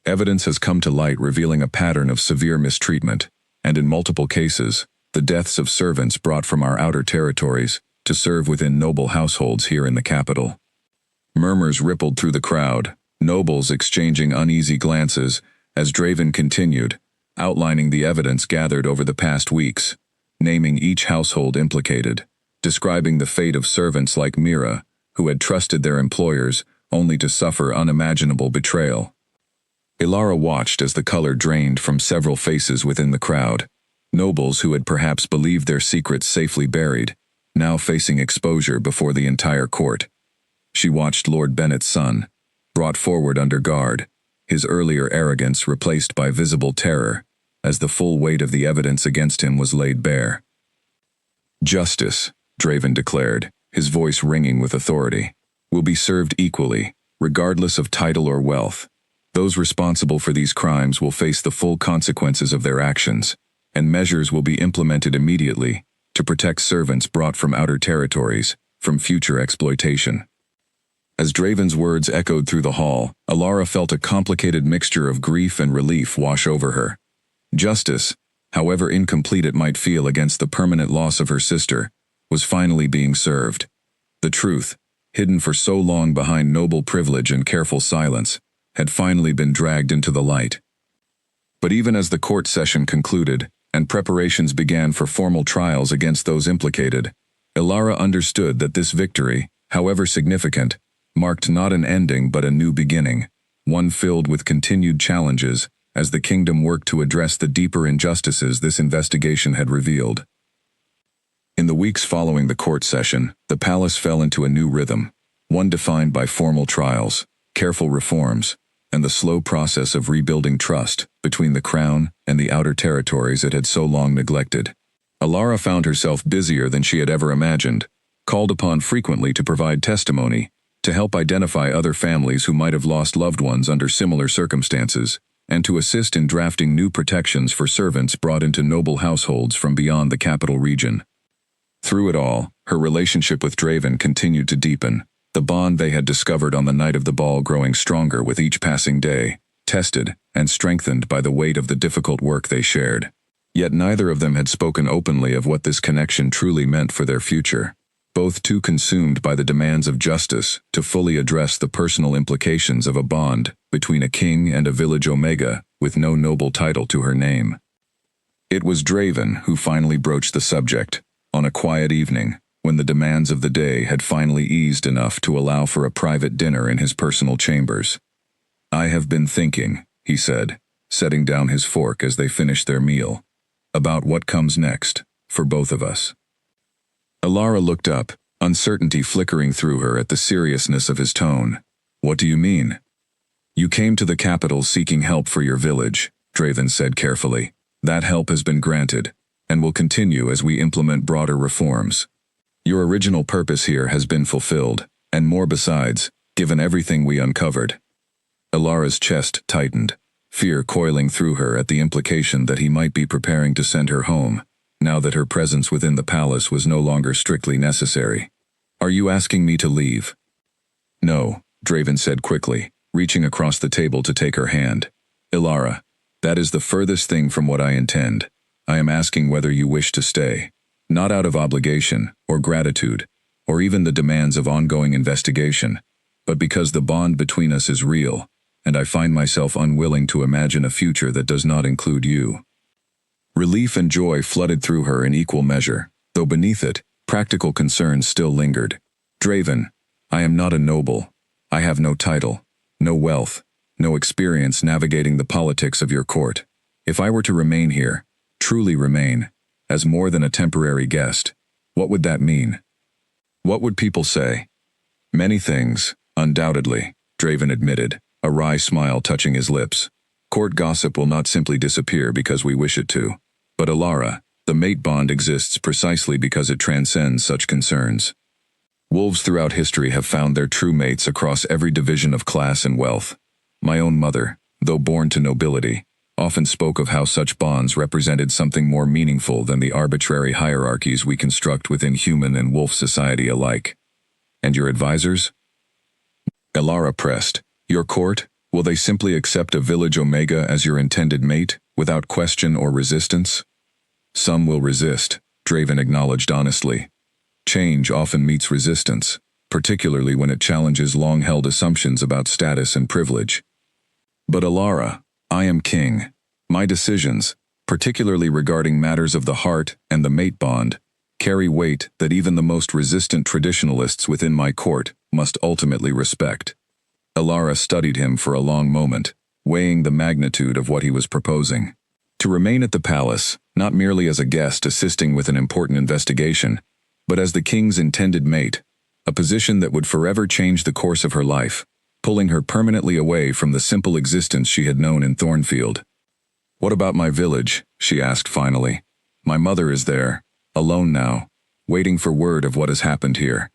Evidence has come to light revealing a pattern of severe mistreatment, and in multiple cases, the deaths of servants brought from our outer territories to serve within noble households here in the capital." Murmurs rippled through the crowd, nobles exchanging uneasy glances as Draven continued, outlining the evidence gathered over the past weeks, naming each household implicated, describing the fate of servants like Mira, who had trusted their employers only to suffer unimaginable betrayal. Elara watched as the color drained from several faces within the crowd, nobles who had perhaps believed their secrets safely buried, now facing exposure before the entire court. She watched Lord Bennett's son, brought forward under guard, his earlier arrogance replaced by visible terror, as the full weight of the evidence against him was laid bare. "Justice," Draven declared, his voice ringing with authority, "will be served equally, regardless of title or wealth. Those responsible for these crimes will face the full consequences of their actions, and measures will be implemented immediately to protect servants brought from outer territories from future exploitation." As Draven's words echoed through the hall, Elara felt a complicated mixture of grief and relief wash over her. Justice, however incomplete it might feel against the permanent loss of her sister, was finally being served. The truth, hidden for so long behind noble privilege and careful silence, had finally been dragged into the light. But even as the court session concluded, and preparations began for formal trials against those implicated, Elara understood that this victory, however significant, marked not an ending but a new beginning, one filled with continued challenges as the kingdom worked to address the deeper injustices this investigation had revealed. In the weeks following the court session, the palace fell into a new rhythm, one defined by formal trials, careful reforms, and the slow process of rebuilding trust between the crown and the outer territories it had so long neglected. Elara found herself busier than she had ever imagined, called upon frequently to provide testimony, to help identify other families who might have lost loved ones under similar circumstances, and to assist in drafting new protections for servants brought into noble households from beyond the capital region. Through it all, her relationship with Draven continued to deepen, the bond they had discovered on the night of the ball growing stronger with each passing day, tested and strengthened by the weight of the difficult work they shared. Yet neither of them had spoken openly of what this connection truly meant for their future, both too consumed by the demands of justice to fully address the personal implications of a bond between a king and a village Omega with no noble title to her name. It was Draven who finally broached the subject, on a quiet evening, when the demands of the day had finally eased enough to allow for a private dinner in his personal chambers. "I have been thinking," he said, setting down his fork as they finished their meal. About what comes next, for both of us. Alara looked up, uncertainty flickering through her at the seriousness of his tone. What do you mean? You came to the capital seeking help for your village, Draven said carefully. That help has been granted, and will continue as we implement broader reforms. Your original purpose here has been fulfilled, and more besides, given everything we uncovered. Alara's chest tightened, fear coiling through her at the implication that he might be preparing to send her home, now that her presence within the palace was no longer strictly necessary. Are you asking me to leave? No, Draven said quickly, reaching across the table to take her hand. Alara, that is the furthest thing from what I intend. I am asking whether you wish to stay, not out of obligation, or gratitude, or even the demands of ongoing investigation, but because the bond between us is real, and I find myself unwilling to imagine a future that does not include you. Relief and joy flooded through her in equal measure, though beneath it, practical concerns still lingered. Draven, I am not a noble. I have no title, no wealth, no experience navigating the politics of your court. If I were to remain here, truly remain, as more than a temporary guest, what would that mean? What would people say? Many things, undoubtedly, Draven admitted, a wry smile touching his lips. Court gossip will not simply disappear because we wish it to. But Alara, the mate bond exists precisely because it transcends such concerns. Wolves throughout history have found their true mates across every division of class and wealth. My own mother, though born to nobility, often spoke of how such bonds represented something more meaningful than the arbitrary hierarchies we construct within human and wolf society alike. And your advisors? Alara pressed. Your court, will they simply accept a village Omega as your intended mate, without question or resistance? Some will resist, Draven acknowledged honestly. Change often meets resistance, particularly when it challenges long-held assumptions about status and privilege. But Alara, I am king. My decisions, particularly regarding matters of the heart and the mate bond, carry weight that even the most resistant traditionalists within my court must ultimately respect. Alara studied him for a long moment, weighing the magnitude of what he was proposing. To remain at the palace, not merely as a guest assisting with an important investigation, but as the king's intended mate, a position that would forever change the course of her life, pulling her permanently away from the simple existence she had known in Thornfield. What about my village? She asked finally. My mother is there, alone now, waiting for word of what has happened here.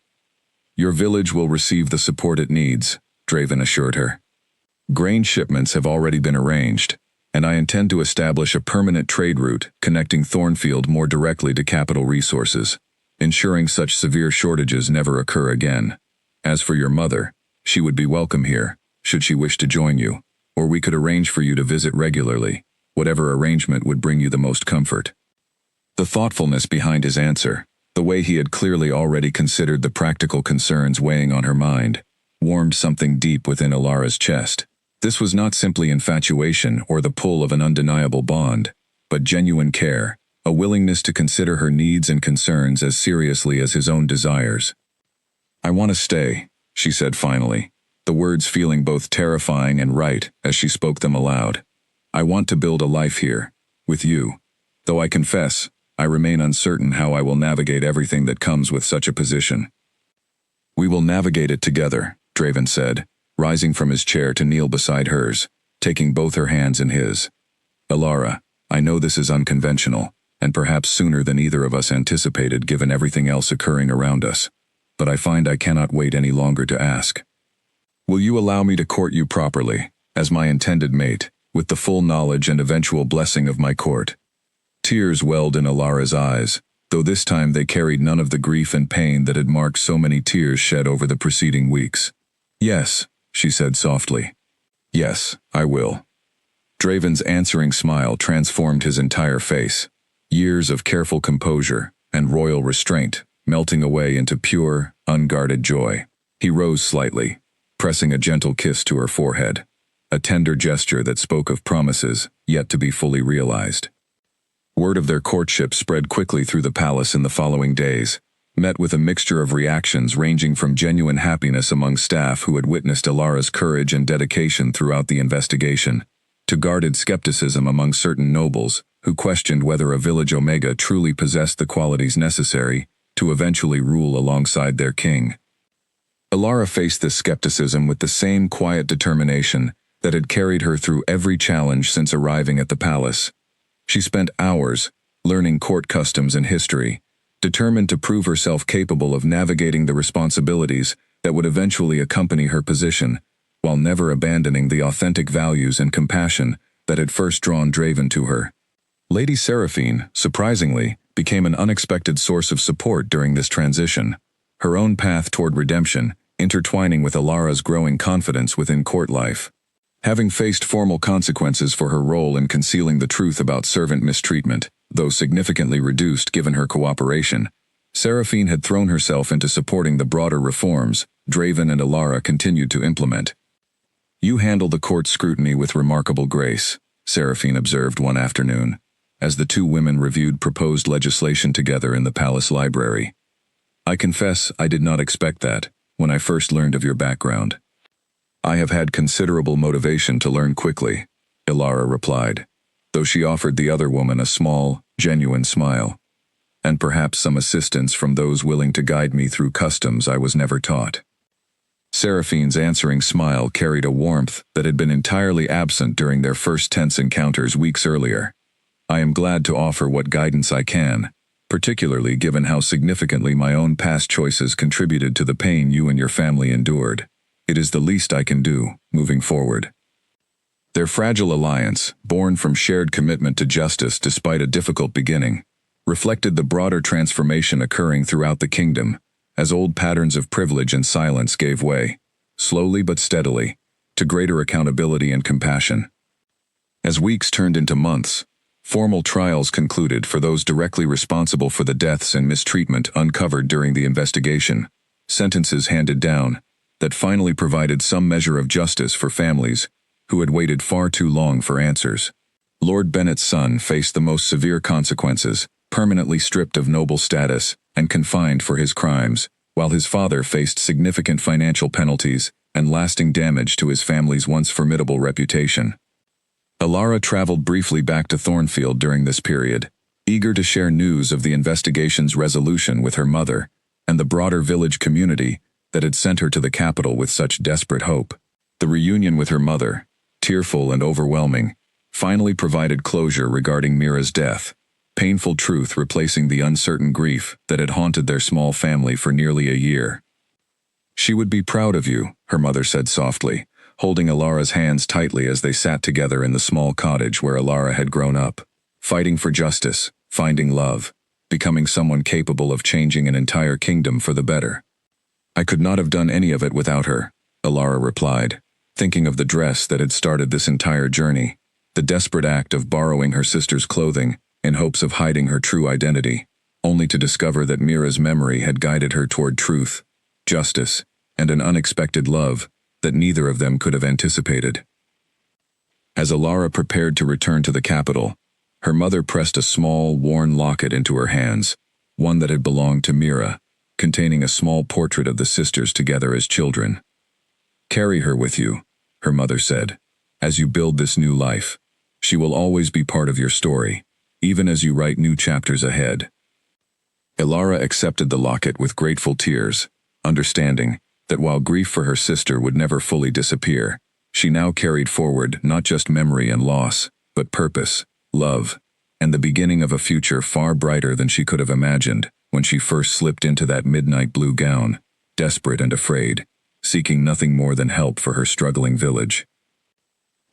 Your village will receive the support it needs, Draven assured her. Grain shipments have already been arranged, and I intend to establish a permanent trade route connecting Thornfield more directly to capital resources, ensuring such severe shortages never occur again. As for your mother, she would be welcome here, should she wish to join you, or we could arrange for you to visit regularly, whatever arrangement would bring you the most comfort. The thoughtfulness behind his answer, the way he had clearly already considered the practical concerns weighing on her mind, warmed something deep within Alara's chest. This was not simply infatuation or the pull of an undeniable bond, but genuine care, a willingness to consider her needs and concerns as seriously as his own desires. I want to stay, she said finally, the words feeling both terrifying and right as she spoke them aloud. I want to build a life here, with you, though I confess, I remain uncertain how I will navigate everything that comes with such a position. We will navigate it together, Draven said, rising from his chair to kneel beside hers, taking both her hands in his. Alara, I know this is unconventional, and perhaps sooner than either of us anticipated given everything else occurring around us, but I find I cannot wait any longer to ask. Will you allow me to court you properly, as my intended mate, with the full knowledge and eventual blessing of my court? Tears welled in Alara's eyes, though this time they carried none of the grief and pain that had marked so many tears shed over the preceding weeks. Yes, she said softly. Yes, I will. Draven's answering smile transformed his entire face. Years of careful composure and royal restraint melting away into pure, unguarded joy. He rose slightly, pressing a gentle kiss to her forehead, a tender gesture that spoke of promises yet to be fully realized. Word of their courtship spread quickly through the palace in the following days, met with a mixture of reactions ranging from genuine happiness among staff who had witnessed Alara's courage and dedication throughout the investigation, to guarded skepticism among certain nobles who questioned whether a village Omega truly possessed the qualities necessary to eventually rule alongside their king. Elara faced this skepticism with the same quiet determination that had carried her through every challenge since arriving at the palace. She spent hours learning court customs and history, determined to prove herself capable of navigating the responsibilities that would eventually accompany her position, while never abandoning the authentic values and compassion that had first drawn Draven to her. Lady Seraphine, surprisingly, became an unexpected source of support during this transition, her own path toward redemption intertwining with Elara's growing confidence within court life. Having faced formal consequences for her role in concealing the truth about servant mistreatment, though significantly reduced given her cooperation, Seraphine had thrown herself into supporting the broader reforms Draven and Elara continued to implement. "You handle the court scrutiny with remarkable grace," Seraphine observed one afternoon, as the two women reviewed proposed legislation together in the palace library. "I confess I did not expect that when I first learned of your background." "I have had considerable motivation to learn quickly," Elara replied, though she offered the other woman a small, genuine smile, "and perhaps some assistance from those willing to guide me through customs I was never taught." Seraphine's answering smile carried a warmth that had been entirely absent during their first tense encounters weeks earlier. "I am glad to offer what guidance I can, particularly given how significantly my own past choices contributed to the pain you and your family endured. It is the least I can do, moving forward." Their fragile alliance, born from shared commitment to justice despite a difficult beginning, reflected the broader transformation occurring throughout the kingdom, as old patterns of privilege and silence gave way, slowly but steadily, to greater accountability and compassion. As weeks turned into months, formal trials concluded for those directly responsible for the deaths and mistreatment uncovered during the investigation, sentences handed down that finally provided some measure of justice for families who had waited far too long for answers. Lord Bennett's son faced the most severe consequences, permanently stripped of noble status and confined for his crimes, while his father faced significant financial penalties and lasting damage to his family's once formidable reputation. Elara traveled briefly back to Thornfield during this period, eager to share news of the investigation's resolution with her mother and the broader village community that had sent her to the capital with such desperate hope. The reunion with her mother, tearful and overwhelming, finally provided closure regarding Mira's death, painful truth replacing the uncertain grief that had haunted their small family for nearly a year. "She would be proud of you," her mother said softly, holding Elara's hands tightly as they sat together in the small cottage where Elara had grown up, fighting for justice, finding love, becoming someone capable of changing an entire kingdom for the better. "I could not have done any of it without her," Elara replied, thinking of the dress that had started this entire journey, the desperate act of borrowing her sister's clothing in hopes of hiding her true identity, only to discover that Mira's memory had guided her toward truth, justice, and an unexpected love that neither of them could have anticipated. As Elara prepared to return to the capital, her mother pressed a small, worn locket into her hands, one that had belonged to Mira, containing a small portrait of the sisters together as children. "Carry her with you," her mother said, "as you build this new life. She will always be part of your story, even as you write new chapters ahead." Elara accepted the locket with grateful tears, understanding that while grief for her sister would never fully disappear, she now carried forward not just memory and loss, but purpose, love, and the beginning of a future far brighter than she could have imagined when she first slipped into that midnight blue gown, desperate and afraid, seeking nothing more than help for her struggling village.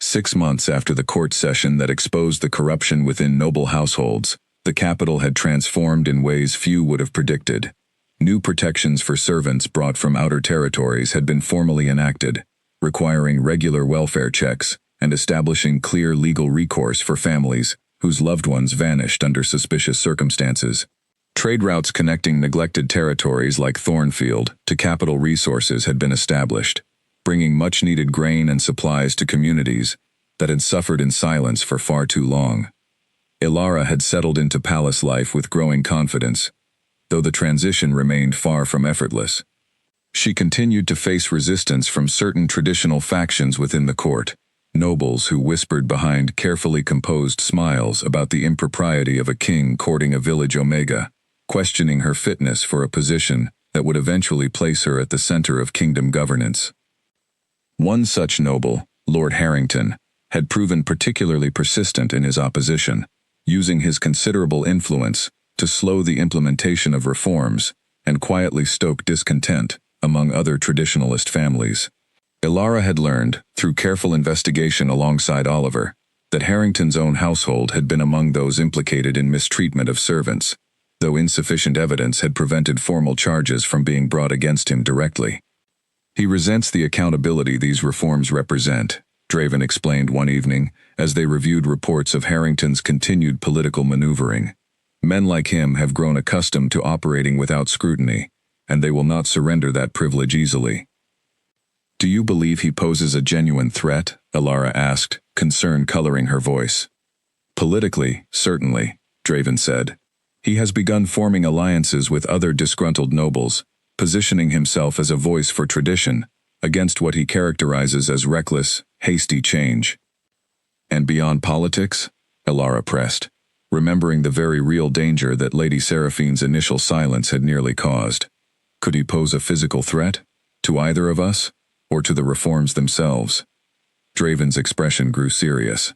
6 months after the court session that exposed the corruption within noble households, the capital had transformed in ways few would have predicted. New protections for servants brought from outer territories had been formally enacted, requiring regular welfare checks and establishing clear legal recourse for families whose loved ones vanished under suspicious circumstances. Trade routes connecting neglected territories like Thornfield to capital resources had been established, bringing much-needed grain and supplies to communities that had suffered in silence for far too long. Elara had settled into palace life with growing confidence, though the transition remained far from effortless. She continued to face resistance from certain traditional factions within the court, nobles who whispered behind carefully composed smiles about the impropriety of a king courting a village omega, questioning her fitness for a position that would eventually place her at the center of kingdom governance. One such noble, Lord Harrington, had proven particularly persistent in his opposition, using his considerable influence to slow the implementation of reforms and quietly stoke discontent among other traditionalist families. Ilara had learned, through careful investigation alongside Oliver, that Harrington's own household had been among those implicated in mistreatment of servants, though insufficient evidence had prevented formal charges from being brought against him directly. He resents the accountability these reforms represent, Draven explained one evening, as they reviewed reports of Harrington's continued political maneuvering. Men like him have grown accustomed to operating without scrutiny, and they will not surrender that privilege easily. Do you believe he poses a genuine threat? Ilara asked, concern coloring her voice. Politically, certainly, Draven said. He has begun forming alliances with other disgruntled nobles, positioning himself as a voice for tradition, against what he characterizes as reckless, hasty change. And beyond politics? Ilara pressed, remembering the very real danger that Lady Seraphine's initial silence had nearly caused. Could he pose a physical threat? To either of us? Or to the reforms themselves? Draven's expression grew serious.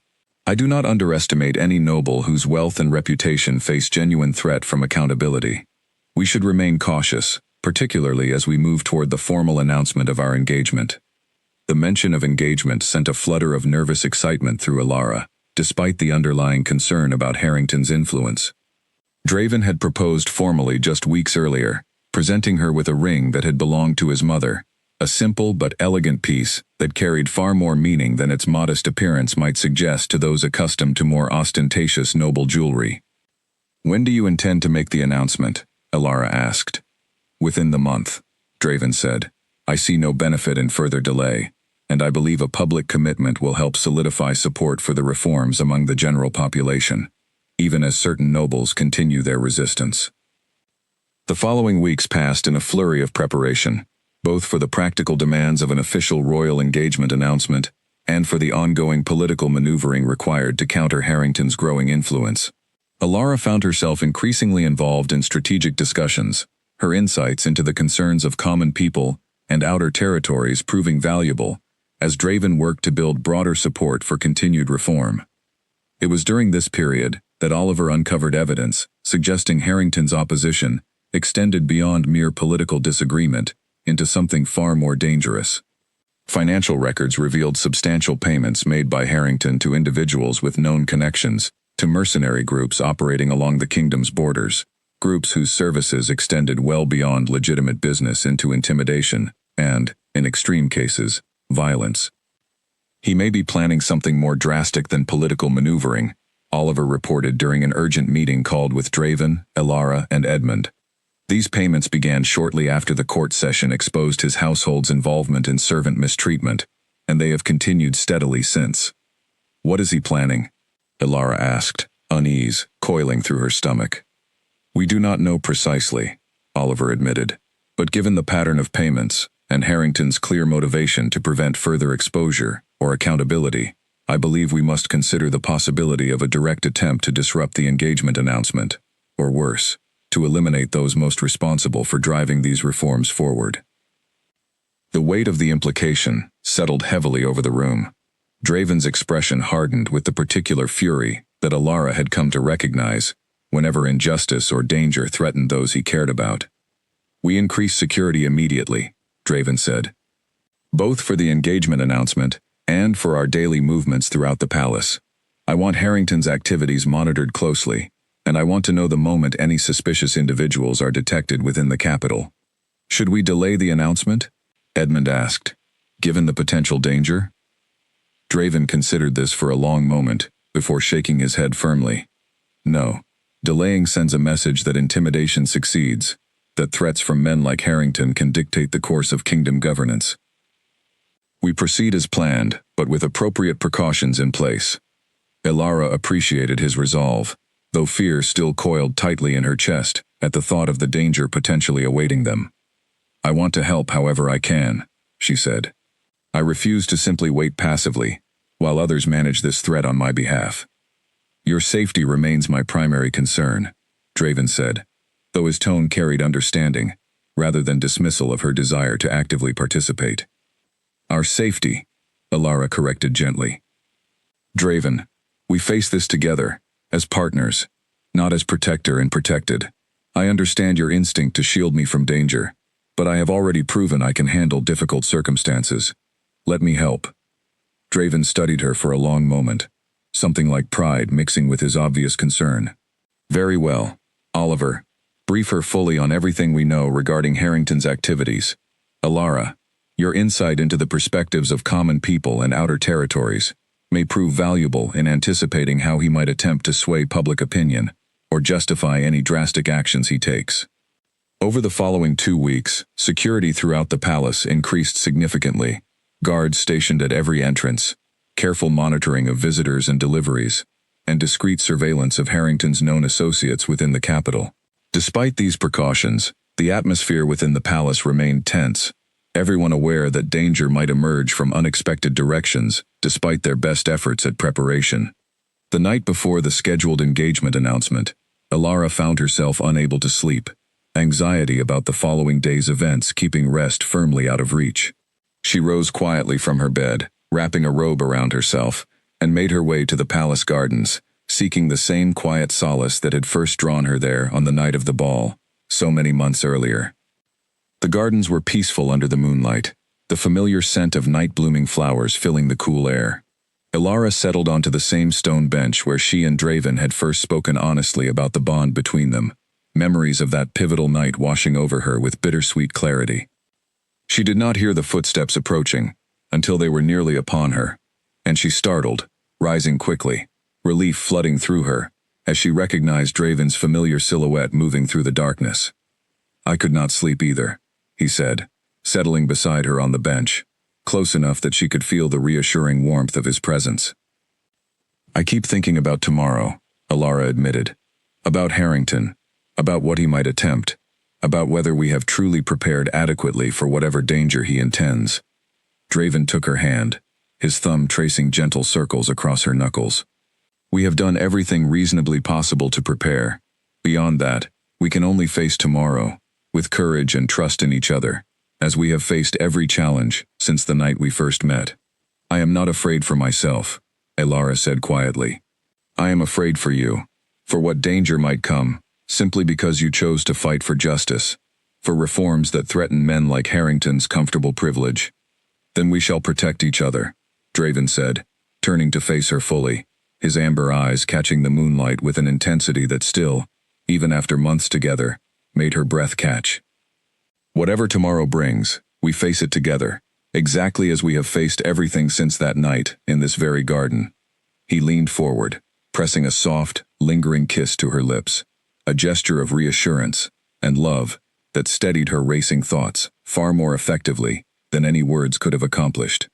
I do not underestimate any noble whose wealth and reputation face genuine threat from accountability. We should remain cautious, particularly as we move toward the formal announcement of our engagement. The mention of engagement sent a flutter of nervous excitement through Ilara, despite the underlying concern about Harrington's influence. Draven had proposed formally just weeks earlier, presenting her with a ring that had belonged to his mother, a simple but elegant piece that carried far more meaning than its modest appearance might suggest to those accustomed to more ostentatious noble jewelry. When do you intend to make the announcement? Ilara asked. Within the month, Draven said. I see no benefit in further delay, and I believe a public commitment will help solidify support for the reforms among the general population, even as certain nobles continue their resistance. The following weeks passed in a flurry of preparation, both for the practical demands of an official royal engagement announcement and for the ongoing political maneuvering required to counter Harrington's growing influence. Ilara found herself increasingly involved in strategic discussions, her insights into the concerns of common people and outer territories proving valuable as Draven worked to build broader support for continued reform. It was during this period that Oliver uncovered evidence suggesting Harrington's opposition extended beyond mere political disagreement into something far more dangerous. Financial records revealed substantial payments made by Harrington to individuals with known connections to mercenary groups operating along the kingdom's borders, groups whose services extended well beyond legitimate business into intimidation and, in extreme cases, violence. He may be planning something more drastic than political maneuvering, Oliver reported during an urgent meeting called with Draven, Ilara, and Edmund. These payments began shortly after the court session exposed his household's involvement in servant mistreatment, and they have continued steadily since. What is he planning? Ilara asked, unease coiling through her stomach. We do not know precisely, Oliver admitted, but given the pattern of payments and Harrington's clear motivation to prevent further exposure or accountability, I believe we must consider the possibility of a direct attempt to disrupt the engagement announcement, or worse, to eliminate those most responsible for driving these reforms forward. The weight of the implication settled heavily over the room. Draven's expression hardened with the particular fury that Ilara had come to recognize whenever injustice or danger threatened those he cared about. We increased security immediately, Draven said, both for the engagement announcement and for our daily movements throughout the palace. I want Harrington's activities monitored closely, and I want to know the moment any suspicious individuals are detected within the capital. Should we delay the announcement? Edmund asked, given the potential danger? Draven considered this for a long moment before shaking his head firmly. No, delaying sends a message that intimidation succeeds, that threats from men like Harrington can dictate the course of kingdom governance. We proceed as planned, but with appropriate precautions in place. Ilara appreciated his resolve, though fear still coiled tightly in her chest at the thought of the danger potentially awaiting them. I want to help however I can, she said. I refuse to simply wait passively, while others manage this threat on my behalf. Your safety remains my primary concern, Draven said, though his tone carried understanding, rather than dismissal of her desire to actively participate. Our safety, Alara corrected gently. Draven, we face this together, as partners, not as protector and protected. I understand your instinct to shield me from danger, but I have already proven I can handle difficult circumstances. Let me help. Draven studied her for a long moment, something like pride mixing with his obvious concern. Very well, Oliver. Brief her fully on everything we know regarding Harrington's activities. Alara, your insight into the perspectives of common people and outer territories may prove valuable in anticipating how he might attempt to sway public opinion or justify any drastic actions he takes. Over the following 2 weeks, security throughout the palace increased significantly. Guards stationed at every entrance, careful monitoring of visitors and deliveries, and discreet surveillance of Harrington's known associates within the capital. Despite these precautions, the atmosphere within the palace remained tense, everyone aware that danger might emerge from unexpected directions despite their best efforts at preparation. The night before the scheduled engagement announcement, Alara found herself unable to sleep, anxiety about the following day's events keeping rest firmly out of reach. She rose quietly from her bed, wrapping a robe around herself, and made her way to the palace gardens, seeking the same quiet solace that had first drawn her there on the night of the ball, so many months earlier. The gardens were peaceful under the moonlight, the familiar scent of night-blooming flowers filling the cool air. Alara settled onto the same stone bench where she and Draven had first spoken honestly about the bond between them, memories of that pivotal night washing over her with bittersweet clarity. She did not hear the footsteps approaching until they were nearly upon her, and she startled, rising quickly, relief flooding through her as she recognized Draven's familiar silhouette moving through the darkness. I could not sleep either, he said, settling beside her on the bench, close enough that she could feel the reassuring warmth of his presence. I keep thinking about tomorrow, Alara admitted, about Harrington, about what he might attempt, about whether we have truly prepared adequately for whatever danger he intends. Draven took her hand, his thumb tracing gentle circles across her knuckles. We have done everything reasonably possible to prepare. Beyond that, we can only face tomorrow, with courage and trust in each other, as we have faced every challenge since the night we first met. I am not afraid for myself, Alara said quietly. I am afraid for you, for what danger might come, simply because you chose to fight for justice, for reforms that threaten men like Harrington's comfortable privilege. Then we shall protect each other, Draven said, turning to face her fully, his amber eyes catching the moonlight with an intensity that still, even after months together, made her breath catch. Whatever tomorrow brings, we face it together, exactly as we have faced everything since that night in this very garden. He leaned forward, pressing a soft, lingering kiss to her lips, a gesture of reassurance and love that steadied her racing thoughts far more effectively than any words could have accomplished.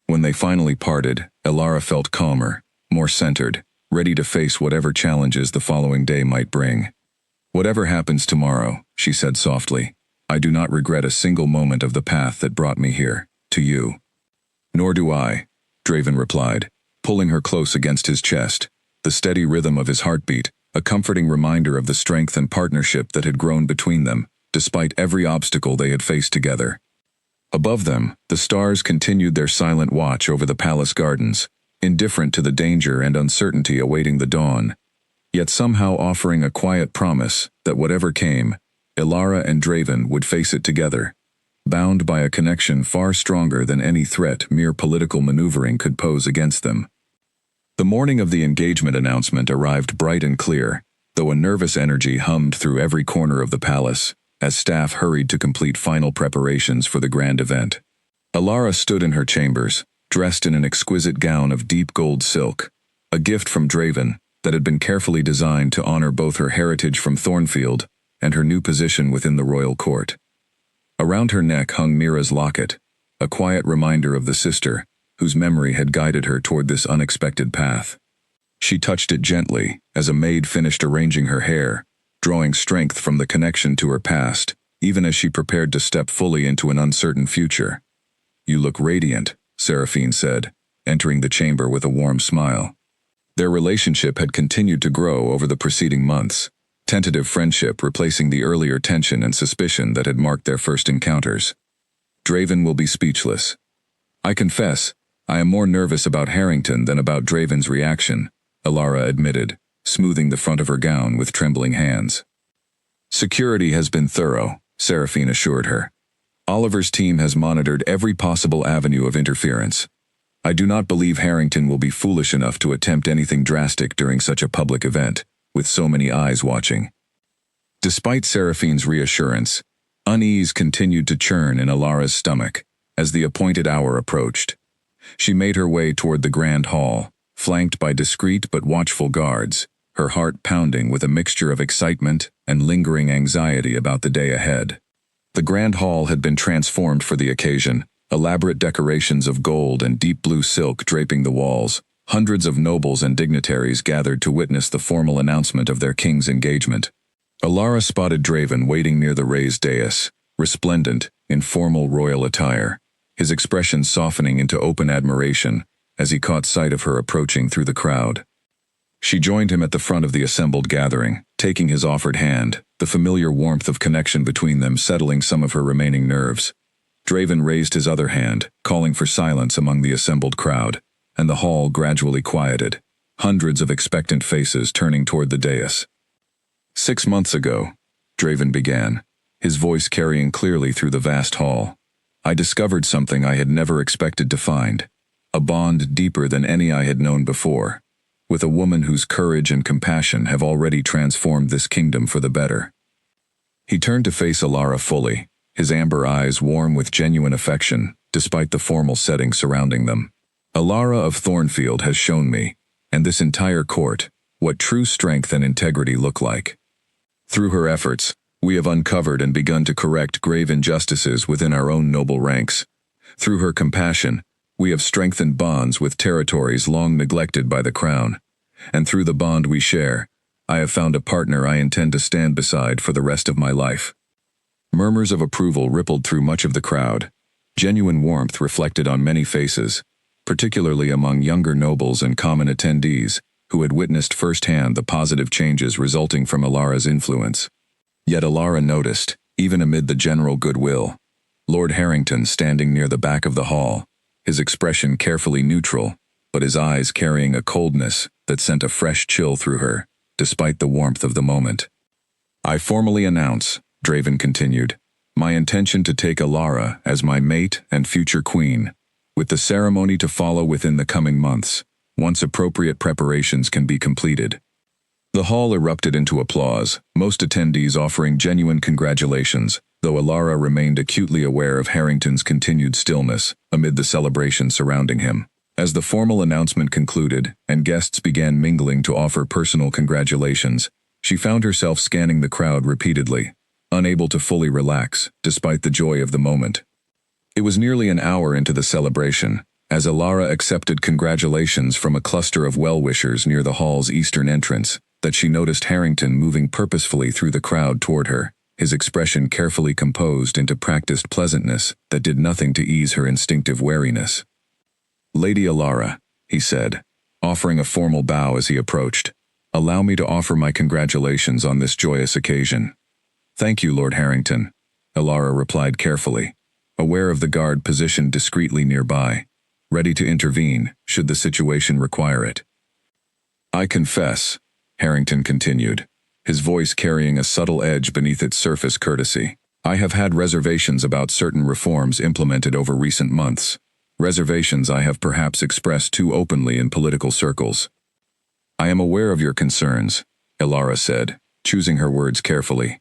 When they finally parted, Alara felt calmer, more centered, ready to face whatever challenges the following day might bring. Whatever happens tomorrow, she said softly, I do not regret a single moment of the path that brought me here, to you. Nor do I, Draven replied, pulling her close against his chest, the steady rhythm of his heartbeat, a comforting reminder of the strength and partnership that had grown between them, despite every obstacle they had faced together. Above them, the stars continued their silent watch over the palace gardens, indifferent to the danger and uncertainty awaiting the dawn, yet somehow offering a quiet promise that whatever came, Alara and Draven would face it together, bound by a connection far stronger than any threat mere political maneuvering could pose against them. The morning of the engagement announcement arrived bright and clear, though a nervous energy hummed through every corner of the palace, as staff hurried to complete final preparations for the grand event. Alara stood in her chambers, dressed in an exquisite gown of deep gold silk, a gift from Draven that had been carefully designed to honor both her heritage from Thornfield and her new position within the royal court. Around her neck hung Mira's locket, a quiet reminder of the sister whose memory had guided her toward this unexpected path. She touched it gently as a maid finished arranging her hair, drawing strength from the connection to her past, even as she prepared to step fully into an uncertain future. You look radiant, Seraphine said, entering the chamber with a warm smile. Their relationship had continued to grow over the preceding months, tentative friendship replacing the earlier tension and suspicion that had marked their first encounters. Draven will be speechless. I confess, I am more nervous about Harrington than about Draven's reaction, Alara admitted, smoothing the front of her gown with trembling hands. Security has been thorough, Seraphine assured her. Oliver's team has monitored every possible avenue of interference. I do not believe Harrington will be foolish enough to attempt anything drastic during such a public event, with so many eyes watching. Despite Seraphine's reassurance, unease continued to churn in Alara's stomach as the appointed hour approached. She made her way toward the grand hall, flanked by discreet but watchful guards, her heart pounding with a mixture of excitement and lingering anxiety about the day ahead. The grand hall had been transformed for the occasion, elaborate decorations of gold and deep blue silk draping the walls. Hundreds of nobles and dignitaries gathered to witness the formal announcement of their king's engagement. Alara spotted Draven waiting near the raised dais, resplendent in formal royal attire, his expression softening into open admiration as he caught sight of her approaching through the crowd. She joined him at the front of the assembled gathering, taking his offered hand, the familiar warmth of connection between them settling some of her remaining nerves. Draven raised his other hand, calling for silence among the assembled crowd, and the hall gradually quieted, hundreds of expectant faces turning toward the dais. 6 months ago, Draven began, his voice carrying clearly through the vast hall, I discovered something I had never expected to find, a bond deeper than any I had known before, with a woman whose courage and compassion have already transformed this kingdom for the better. He turned to face Alara fully, his amber eyes warm with genuine affection, despite the formal setting surrounding them. Alara of Thornfield has shown me, and this entire court, what true strength and integrity look like. Through her efforts, we have uncovered and begun to correct grave injustices within our own noble ranks. Through her compassion, we have strengthened bonds with territories long neglected by the crown. And through the bond we share, I have found a partner I intend to stand beside for the rest of my life. Murmurs of approval rippled through much of the crowd. Genuine warmth reflected on many faces, particularly among younger nobles and common attendees, who had witnessed firsthand the positive changes resulting from Alara's influence. Yet Alara noticed, even amid the general goodwill, Lord Harrington standing near the back of the hall, his expression carefully neutral, but his eyes carrying a coldness that sent a fresh chill through her, despite the warmth of the moment. I formally announce, Draven continued, my intention to take Alara as my mate and future queen, with the ceremony to follow within the coming months, once appropriate preparations can be completed. The hall erupted into applause, most attendees offering genuine congratulations, though Alara remained acutely aware of Harrington's continued stillness amid the celebration surrounding him. As the formal announcement concluded and guests began mingling to offer personal congratulations, she found herself scanning the crowd repeatedly, unable to fully relax, despite the joy of the moment. It was nearly an hour into the celebration, as Alara accepted congratulations from a cluster of well-wishers near the hall's eastern entrance, that she noticed Harrington moving purposefully through the crowd toward her, his expression carefully composed into practiced pleasantness that did nothing to ease her instinctive wariness. Lady Alara, he said, offering a formal bow as he approached, allow me to offer my congratulations on this joyous occasion. Thank you, Lord Harrington, Alara replied carefully, aware of the guard positioned discreetly nearby, ready to intervene should the situation require it. I confess, Harrington continued, his voice carrying a subtle edge beneath its surface courtesy, I have had reservations about certain reforms implemented over recent months, reservations I have perhaps expressed too openly in political circles. I am aware of your concerns, Alara said, choosing her words carefully.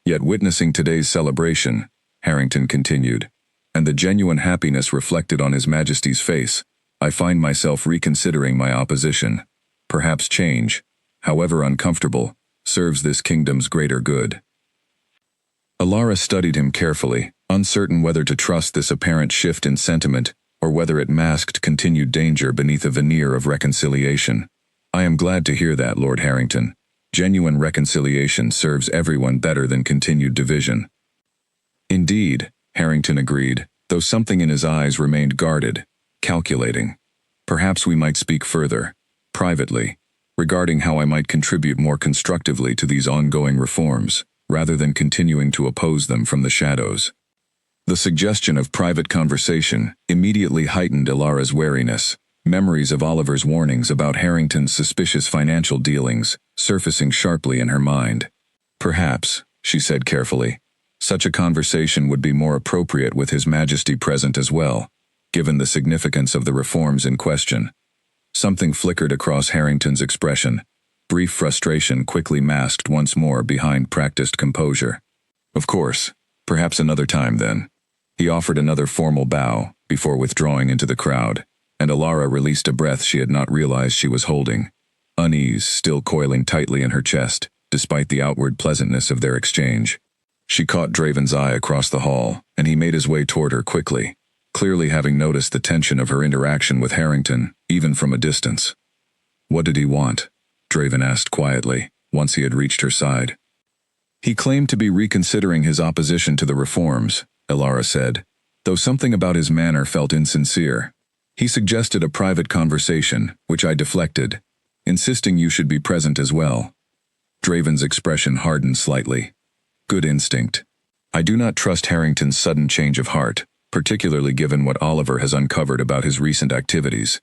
Yet witnessing today's celebration, Harrington continued, and the genuine happiness reflected on His Majesty's face, I find myself reconsidering my opposition. Perhaps change, however uncomfortable, serves this kingdom's greater good. Alara studied him carefully, uncertain whether to trust this apparent shift in sentiment or whether it masked continued danger beneath a veneer of reconciliation. I am glad to hear that, Lord Harrington. Genuine reconciliation serves everyone better than continued division. Indeed, Harrington agreed, though something in his eyes remained guarded, calculating. Perhaps we might speak further, privately, regarding how I might contribute more constructively to these ongoing reforms, rather than continuing to oppose them from the shadows. The suggestion of private conversation immediately heightened Ilara's wariness, memories of Oliver's warnings about Harrington's suspicious financial dealings surfacing sharply in her mind. Perhaps, she said carefully, such a conversation would be more appropriate with His Majesty present as well, given the significance of the reforms in question. Something flickered across Harrington's expression, brief frustration quickly masked once more behind practiced composure. Of course, perhaps another time then. He offered another formal bow before withdrawing into the crowd, and Ilara released a breath she had not realized she was holding, unease still coiling tightly in her chest, despite the outward pleasantness of their exchange. She caught Draven's eye across the hall, and he made his way toward her quickly, clearly having noticed the tension of her interaction with Harrington, even from a distance. "What did he want?" Draven asked quietly, once he had reached her side. "He claimed to be reconsidering his opposition to the reforms," Ilara said, though something about his manner felt insincere. "He suggested a private conversation, which I deflected, insisting you should be present as well." Draven's expression hardened slightly. Good instinct. I do not trust Harrington's sudden change of heart, particularly given what Oliver has uncovered about his recent activities.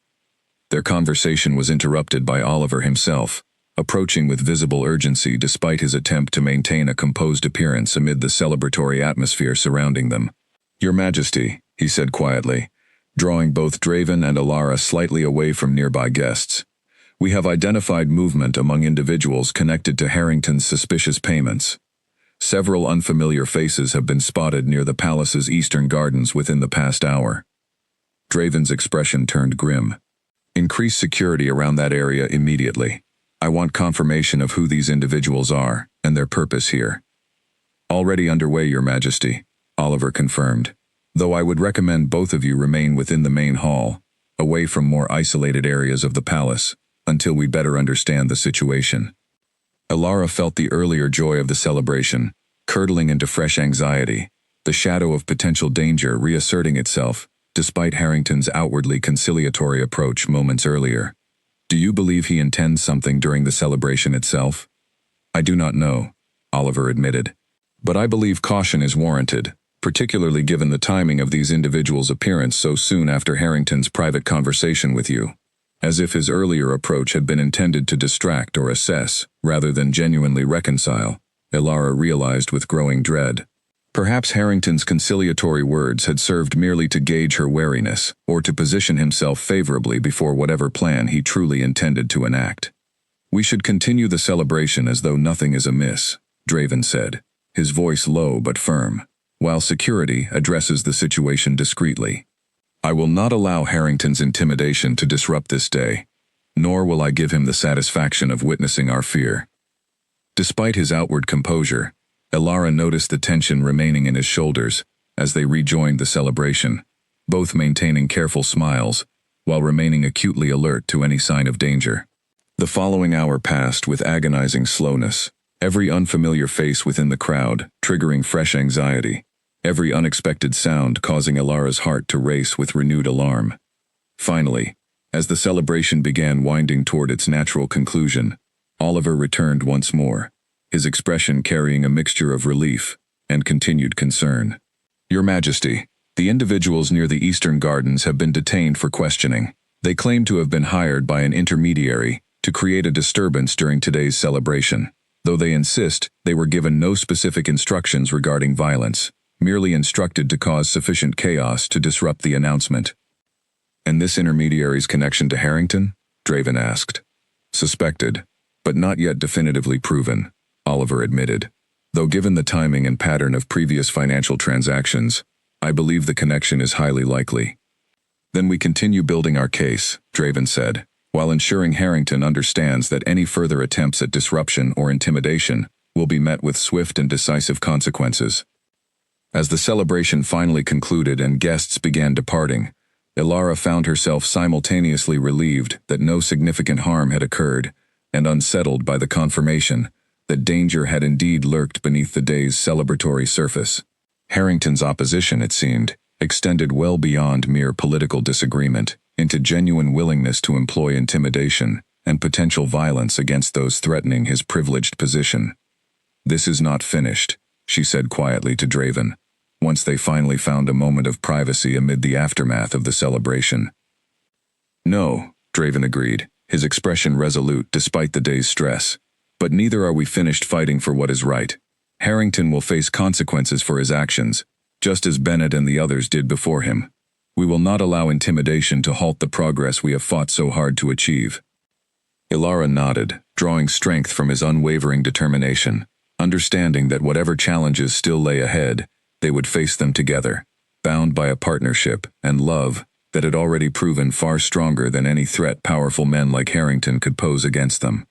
Their conversation was interrupted by Oliver himself, approaching with visible urgency despite his attempt to maintain a composed appearance amid the celebratory atmosphere surrounding them. "Your Majesty," he said quietly, drawing both Draven and Ilara slightly away from nearby guests. "We have identified movement among individuals connected to Harrington's suspicious payments. Several unfamiliar faces have been spotted near the palace's eastern gardens within the past hour." Draven's expression turned grim. "Increase security around that area immediately. I want confirmation of who these individuals are, and their purpose here." "Already underway, Your Majesty," Oliver confirmed, "though I would recommend both of you remain within the main hall, away from more isolated areas of the palace, until we better understand the situation." Ilara felt the earlier joy of the celebration, curdling into fresh anxiety, the shadow of potential danger reasserting itself, despite Harrington's outwardly conciliatory approach moments earlier. "Do you believe he intends something during the celebration itself?" "I do not know," Oliver admitted. "But I believe caution is warranted, particularly given the timing of these individuals' appearance so soon after Harrington's private conversation with you." As if his earlier approach had been intended to distract or assess, rather than genuinely reconcile, Ilara realized with growing dread. Perhaps Harrington's conciliatory words had served merely to gauge her wariness, or to position himself favorably before whatever plan he truly intended to enact. "We should continue the celebration as though nothing is amiss," Draven said, his voice low but firm, "while security addresses the situation discreetly. I will not allow Harrington's intimidation to disrupt this day, nor will I give him the satisfaction of witnessing our fear." Despite his outward composure, Ilara noticed the tension remaining in his shoulders as they rejoined the celebration, both maintaining careful smiles, while remaining acutely alert to any sign of danger. The following hour passed with agonizing slowness, every unfamiliar face within the crowd triggering fresh anxiety, every unexpected sound causing Ilara's heart to race with renewed alarm. Finally, as the celebration began winding toward its natural conclusion, Oliver returned once more, his expression carrying a mixture of relief and continued concern. "Your Majesty, the individuals near the eastern gardens have been detained for questioning. They claim to have been hired by an intermediary to create a disturbance during today's celebration, though they insist they were given no specific instructions regarding violence, merely instructed to cause sufficient chaos to disrupt the announcement." "And this intermediary's connection to Harrington?" Draven asked. "Suspected, but not yet definitively proven," Oliver admitted, "though given the timing and pattern of previous financial transactions, I believe the connection is highly likely." "Then we continue building our case," Draven said, "while ensuring Harrington understands that any further attempts at disruption or intimidation will be met with swift and decisive consequences." As the celebration finally concluded and guests began departing, Ilara found herself simultaneously relieved that no significant harm had occurred, and unsettled by the confirmation that danger had indeed lurked beneath the day's celebratory surface. Harrington's opposition, it seemed, extended well beyond mere political disagreement. into genuine willingness to employ intimidation and potential violence against those threatening his privileged position. "This is not finished," she said quietly to Draven, once they finally found a moment of privacy amid the aftermath of the celebration. "No," Draven agreed, his expression resolute despite the day's stress. "But neither are we finished fighting for what is right. Harrington will face consequences for his actions, just as Bennett and the others did before him. We will not allow intimidation to halt the progress we have fought so hard to achieve." Ilara nodded, drawing strength from his unwavering determination, understanding that whatever challenges still lay ahead, they would face them together, bound by a partnership and love that had already proven far stronger than any threat powerful men like Harrington could pose against them.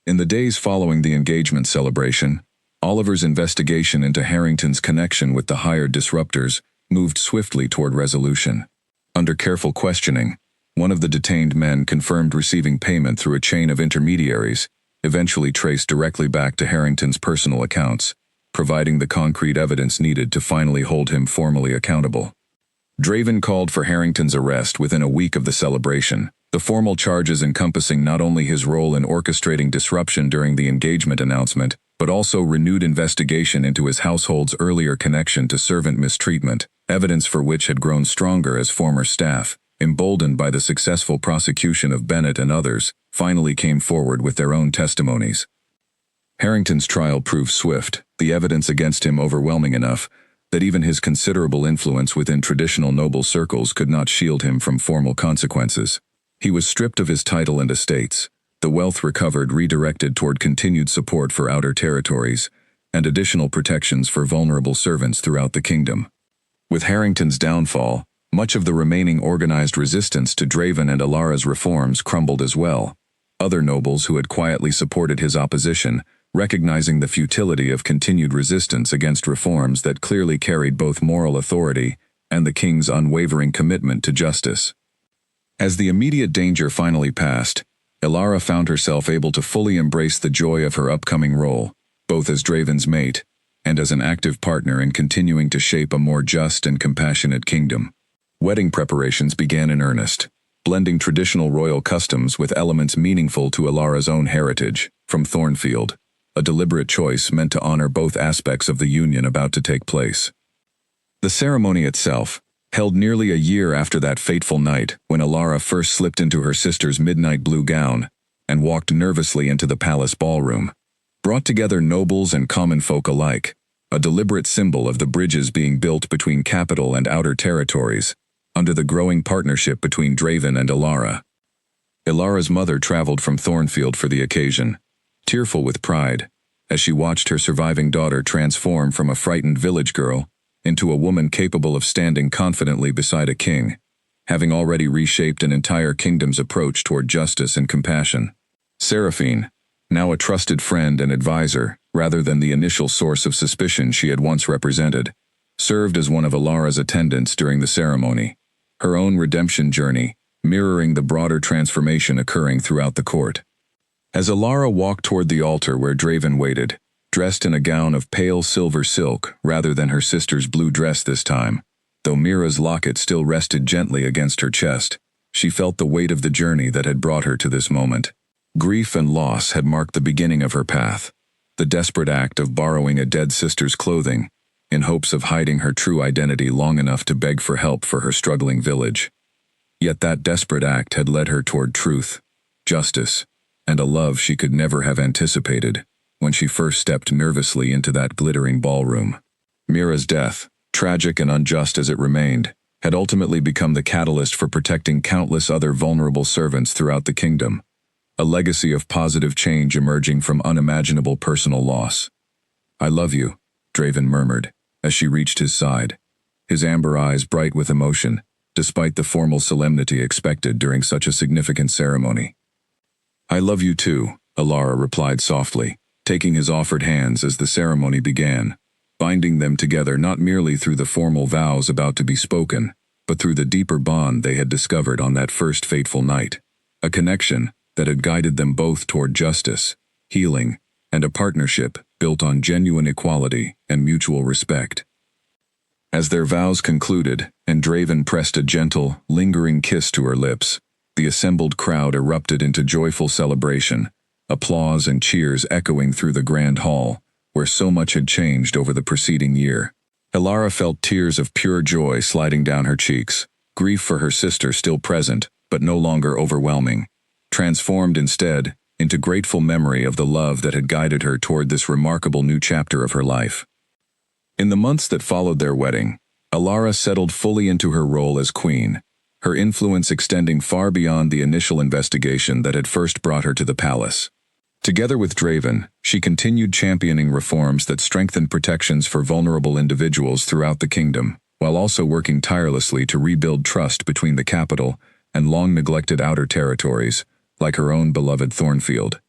In the days following the engagement celebration, Oliver's investigation into Harrington's connection with the hired disruptors moved swiftly toward resolution. Under careful questioning, one of the detained men confirmed receiving payment through a chain of intermediaries, eventually traced directly back to Harrington's personal accounts, providing the concrete evidence needed to finally hold him formally accountable. Draven called for Harrington's arrest within a week of the celebration, the formal charges encompassing not only his role in orchestrating disruption during the engagement announcement, but also renewed investigation into his household's earlier connection to servant mistreatment, evidence for which had grown stronger as former staff, emboldened by the successful prosecution of Bennett and others, finally came forward with their own testimonies. Harrington's trial proved swift, the evidence against him overwhelming enough that even his considerable influence within traditional noble circles could not shield him from formal consequences. He was stripped of his title and estates, the wealth recovered redirected toward continued support for outer territories, and additional protections for vulnerable servants throughout the kingdom. With Harrington's downfall, much of the remaining organized resistance to Draven and Ilara's reforms crumbled as well. Other nobles who had quietly supported his opposition, recognizing the futility of continued resistance against reforms that clearly carried both moral authority and the king's unwavering commitment to justice. As the immediate danger finally passed, Ilara found herself able to fully embrace the joy of her upcoming role, both as Draven's mate and as an active partner in continuing to shape a more just and compassionate kingdom. Wedding preparations began in earnest, blending traditional royal customs with elements meaningful to Ilara's own heritage, from Thornfield, a deliberate choice meant to honor both aspects of the union about to take place. The ceremony itself, held nearly a year after that fateful night when Ilara first slipped into her sister's midnight blue gown and walked nervously into the palace ballroom, brought together nobles and common folk alike, a deliberate symbol of the bridges being built between capital and outer territories, under the growing partnership between Draven and Ilara. Ilara's mother traveled from Thornfield for the occasion, tearful with pride, as she watched her surviving daughter transform from a frightened village girl into a woman capable of standing confidently beside a king, having already reshaped an entire kingdom's approach toward justice and compassion. Seraphine, now a trusted friend and advisor rather than the initial source of suspicion she had once represented, served as one of Ilara's attendants during the ceremony, her own redemption journey mirroring the broader transformation occurring throughout the court. As Ilara walked toward the altar where Draven waited, dressed in a gown of pale silver silk rather than her sister's blue dress this time, though Mira's locket still rested gently against her chest, she felt the weight of the journey that had brought her to this moment. Grief and loss had marked the beginning of her path, the desperate act of borrowing a dead sister's clothing, in hopes of hiding her true identity long enough to beg for help for her struggling village. Yet that desperate act had led her toward truth, justice, and a love she could never have anticipated when she first stepped nervously into that glittering ballroom. Mira's death, tragic and unjust as it remained, had ultimately become the catalyst for protecting countless other vulnerable servants throughout the kingdom, a legacy of positive change emerging from unimaginable personal loss. "I love you," Draven murmured, as she reached his side, his amber eyes bright with emotion, despite the formal solemnity expected during such a significant ceremony. "I love you too," Ilara replied softly, taking his offered hands as the ceremony began, binding them together not merely through the formal vows about to be spoken, but through the deeper bond they had discovered on that first fateful night, a connection that had guided them both toward justice, healing, and a partnership built on genuine equality and mutual respect. As their vows concluded, and Draven pressed a gentle, lingering kiss to her lips, the assembled crowd erupted into joyful celebration, applause and cheers echoing through the grand hall, where so much had changed over the preceding year. Elara felt tears of pure joy sliding down her cheeks, grief for her sister still present, but no longer overwhelming, transformed instead into grateful memory of the love that had guided her toward this remarkable new chapter of her life. In the months that followed their wedding, Elara settled fully into her role as queen, her influence extending far beyond the initial investigation that had first brought her to the palace. Together with Draven, she continued championing reforms that strengthened protections for vulnerable individuals throughout the kingdom, while also working tirelessly to rebuild trust between the capital and long-neglected outer territories, like her own beloved Thornfield.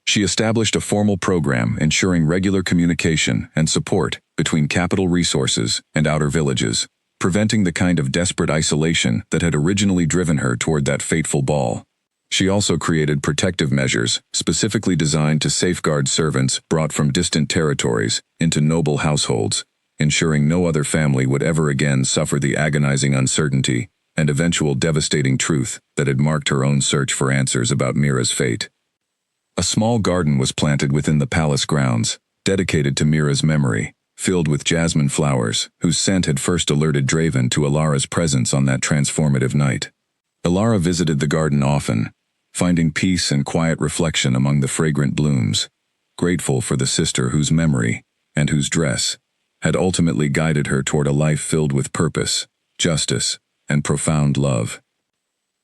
She established a formal program ensuring regular communication and support between capital resources and outer villages, preventing the kind of desperate isolation that had originally driven her toward that fateful ball. She also created protective measures specifically designed to safeguard servants brought from distant territories into noble households, ensuring no other family would ever again suffer the agonizing uncertainty and eventual devastating truth that had marked her own search for answers about Mira's fate. A small garden was planted within the palace grounds, dedicated to Mira's memory, filled with jasmine flowers, whose scent had first alerted Draven to Elara's presence on that transformative night. Elara visited the garden often, finding peace and quiet reflection among the fragrant blooms, grateful for the sister whose memory, and whose dress, had ultimately guided her toward a life filled with purpose, justice, and profound love.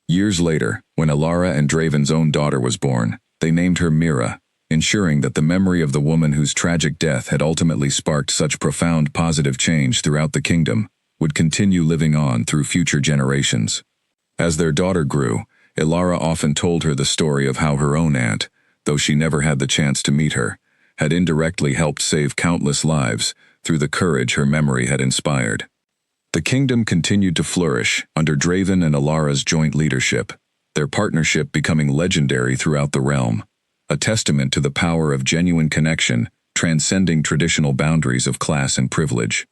Years later, when Elara and Draven's own daughter was born, they named her Mira, ensuring that the memory of the woman whose tragic death had ultimately sparked such profound positive change throughout the kingdom would continue living on through future generations. As their daughter grew, Elara often told her the story of how her own aunt, though she never had the chance to meet her, had indirectly helped save countless lives through the courage her memory had inspired. The kingdom continued to flourish under Draven and Elara's joint leadership, their partnership becoming legendary throughout the realm, a testament to the power of genuine connection transcending traditional boundaries of class and privilege.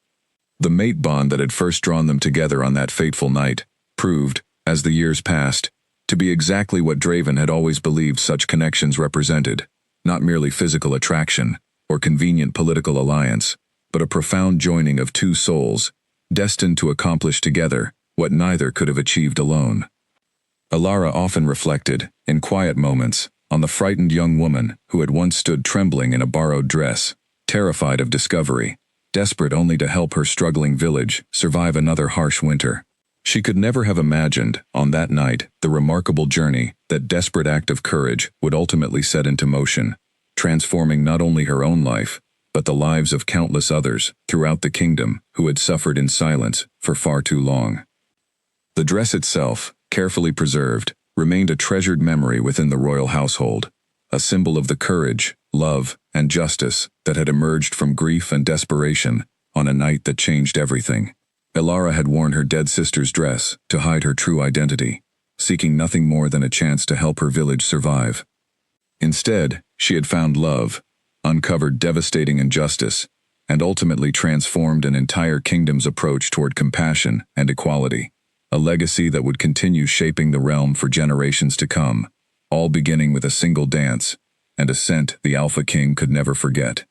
The mate bond that had first drawn them together on that fateful night proved, as the years passed, to be exactly what Draven had always believed such connections represented, not merely physical attraction or convenient political alliance, but a profound joining of two souls, destined to accomplish together what neither could have achieved alone. Elara often reflected, in quiet moments, on the frightened young woman who had once stood trembling in a borrowed dress, terrified of discovery, desperate only to help her struggling village survive another harsh winter. She could never have imagined, on that night, the remarkable journey that desperate act of courage would ultimately set into motion, transforming not only her own life, but the lives of countless others throughout the kingdom who had suffered in silence for far too long. The dress itself, carefully preserved, remained a treasured memory within the royal household, a symbol of the courage, love, and justice that had emerged from grief and desperation on a night that changed everything. Elara had worn her dead sister's dress to hide her true identity, seeking nothing more than a chance to help her village survive. Instead, she had found love, uncovered devastating injustice, and ultimately transformed an entire kingdom's approach toward compassion and equality, a legacy that would continue shaping the realm for generations to come, all beginning with a single dance and a scent the Alpha King could never forget.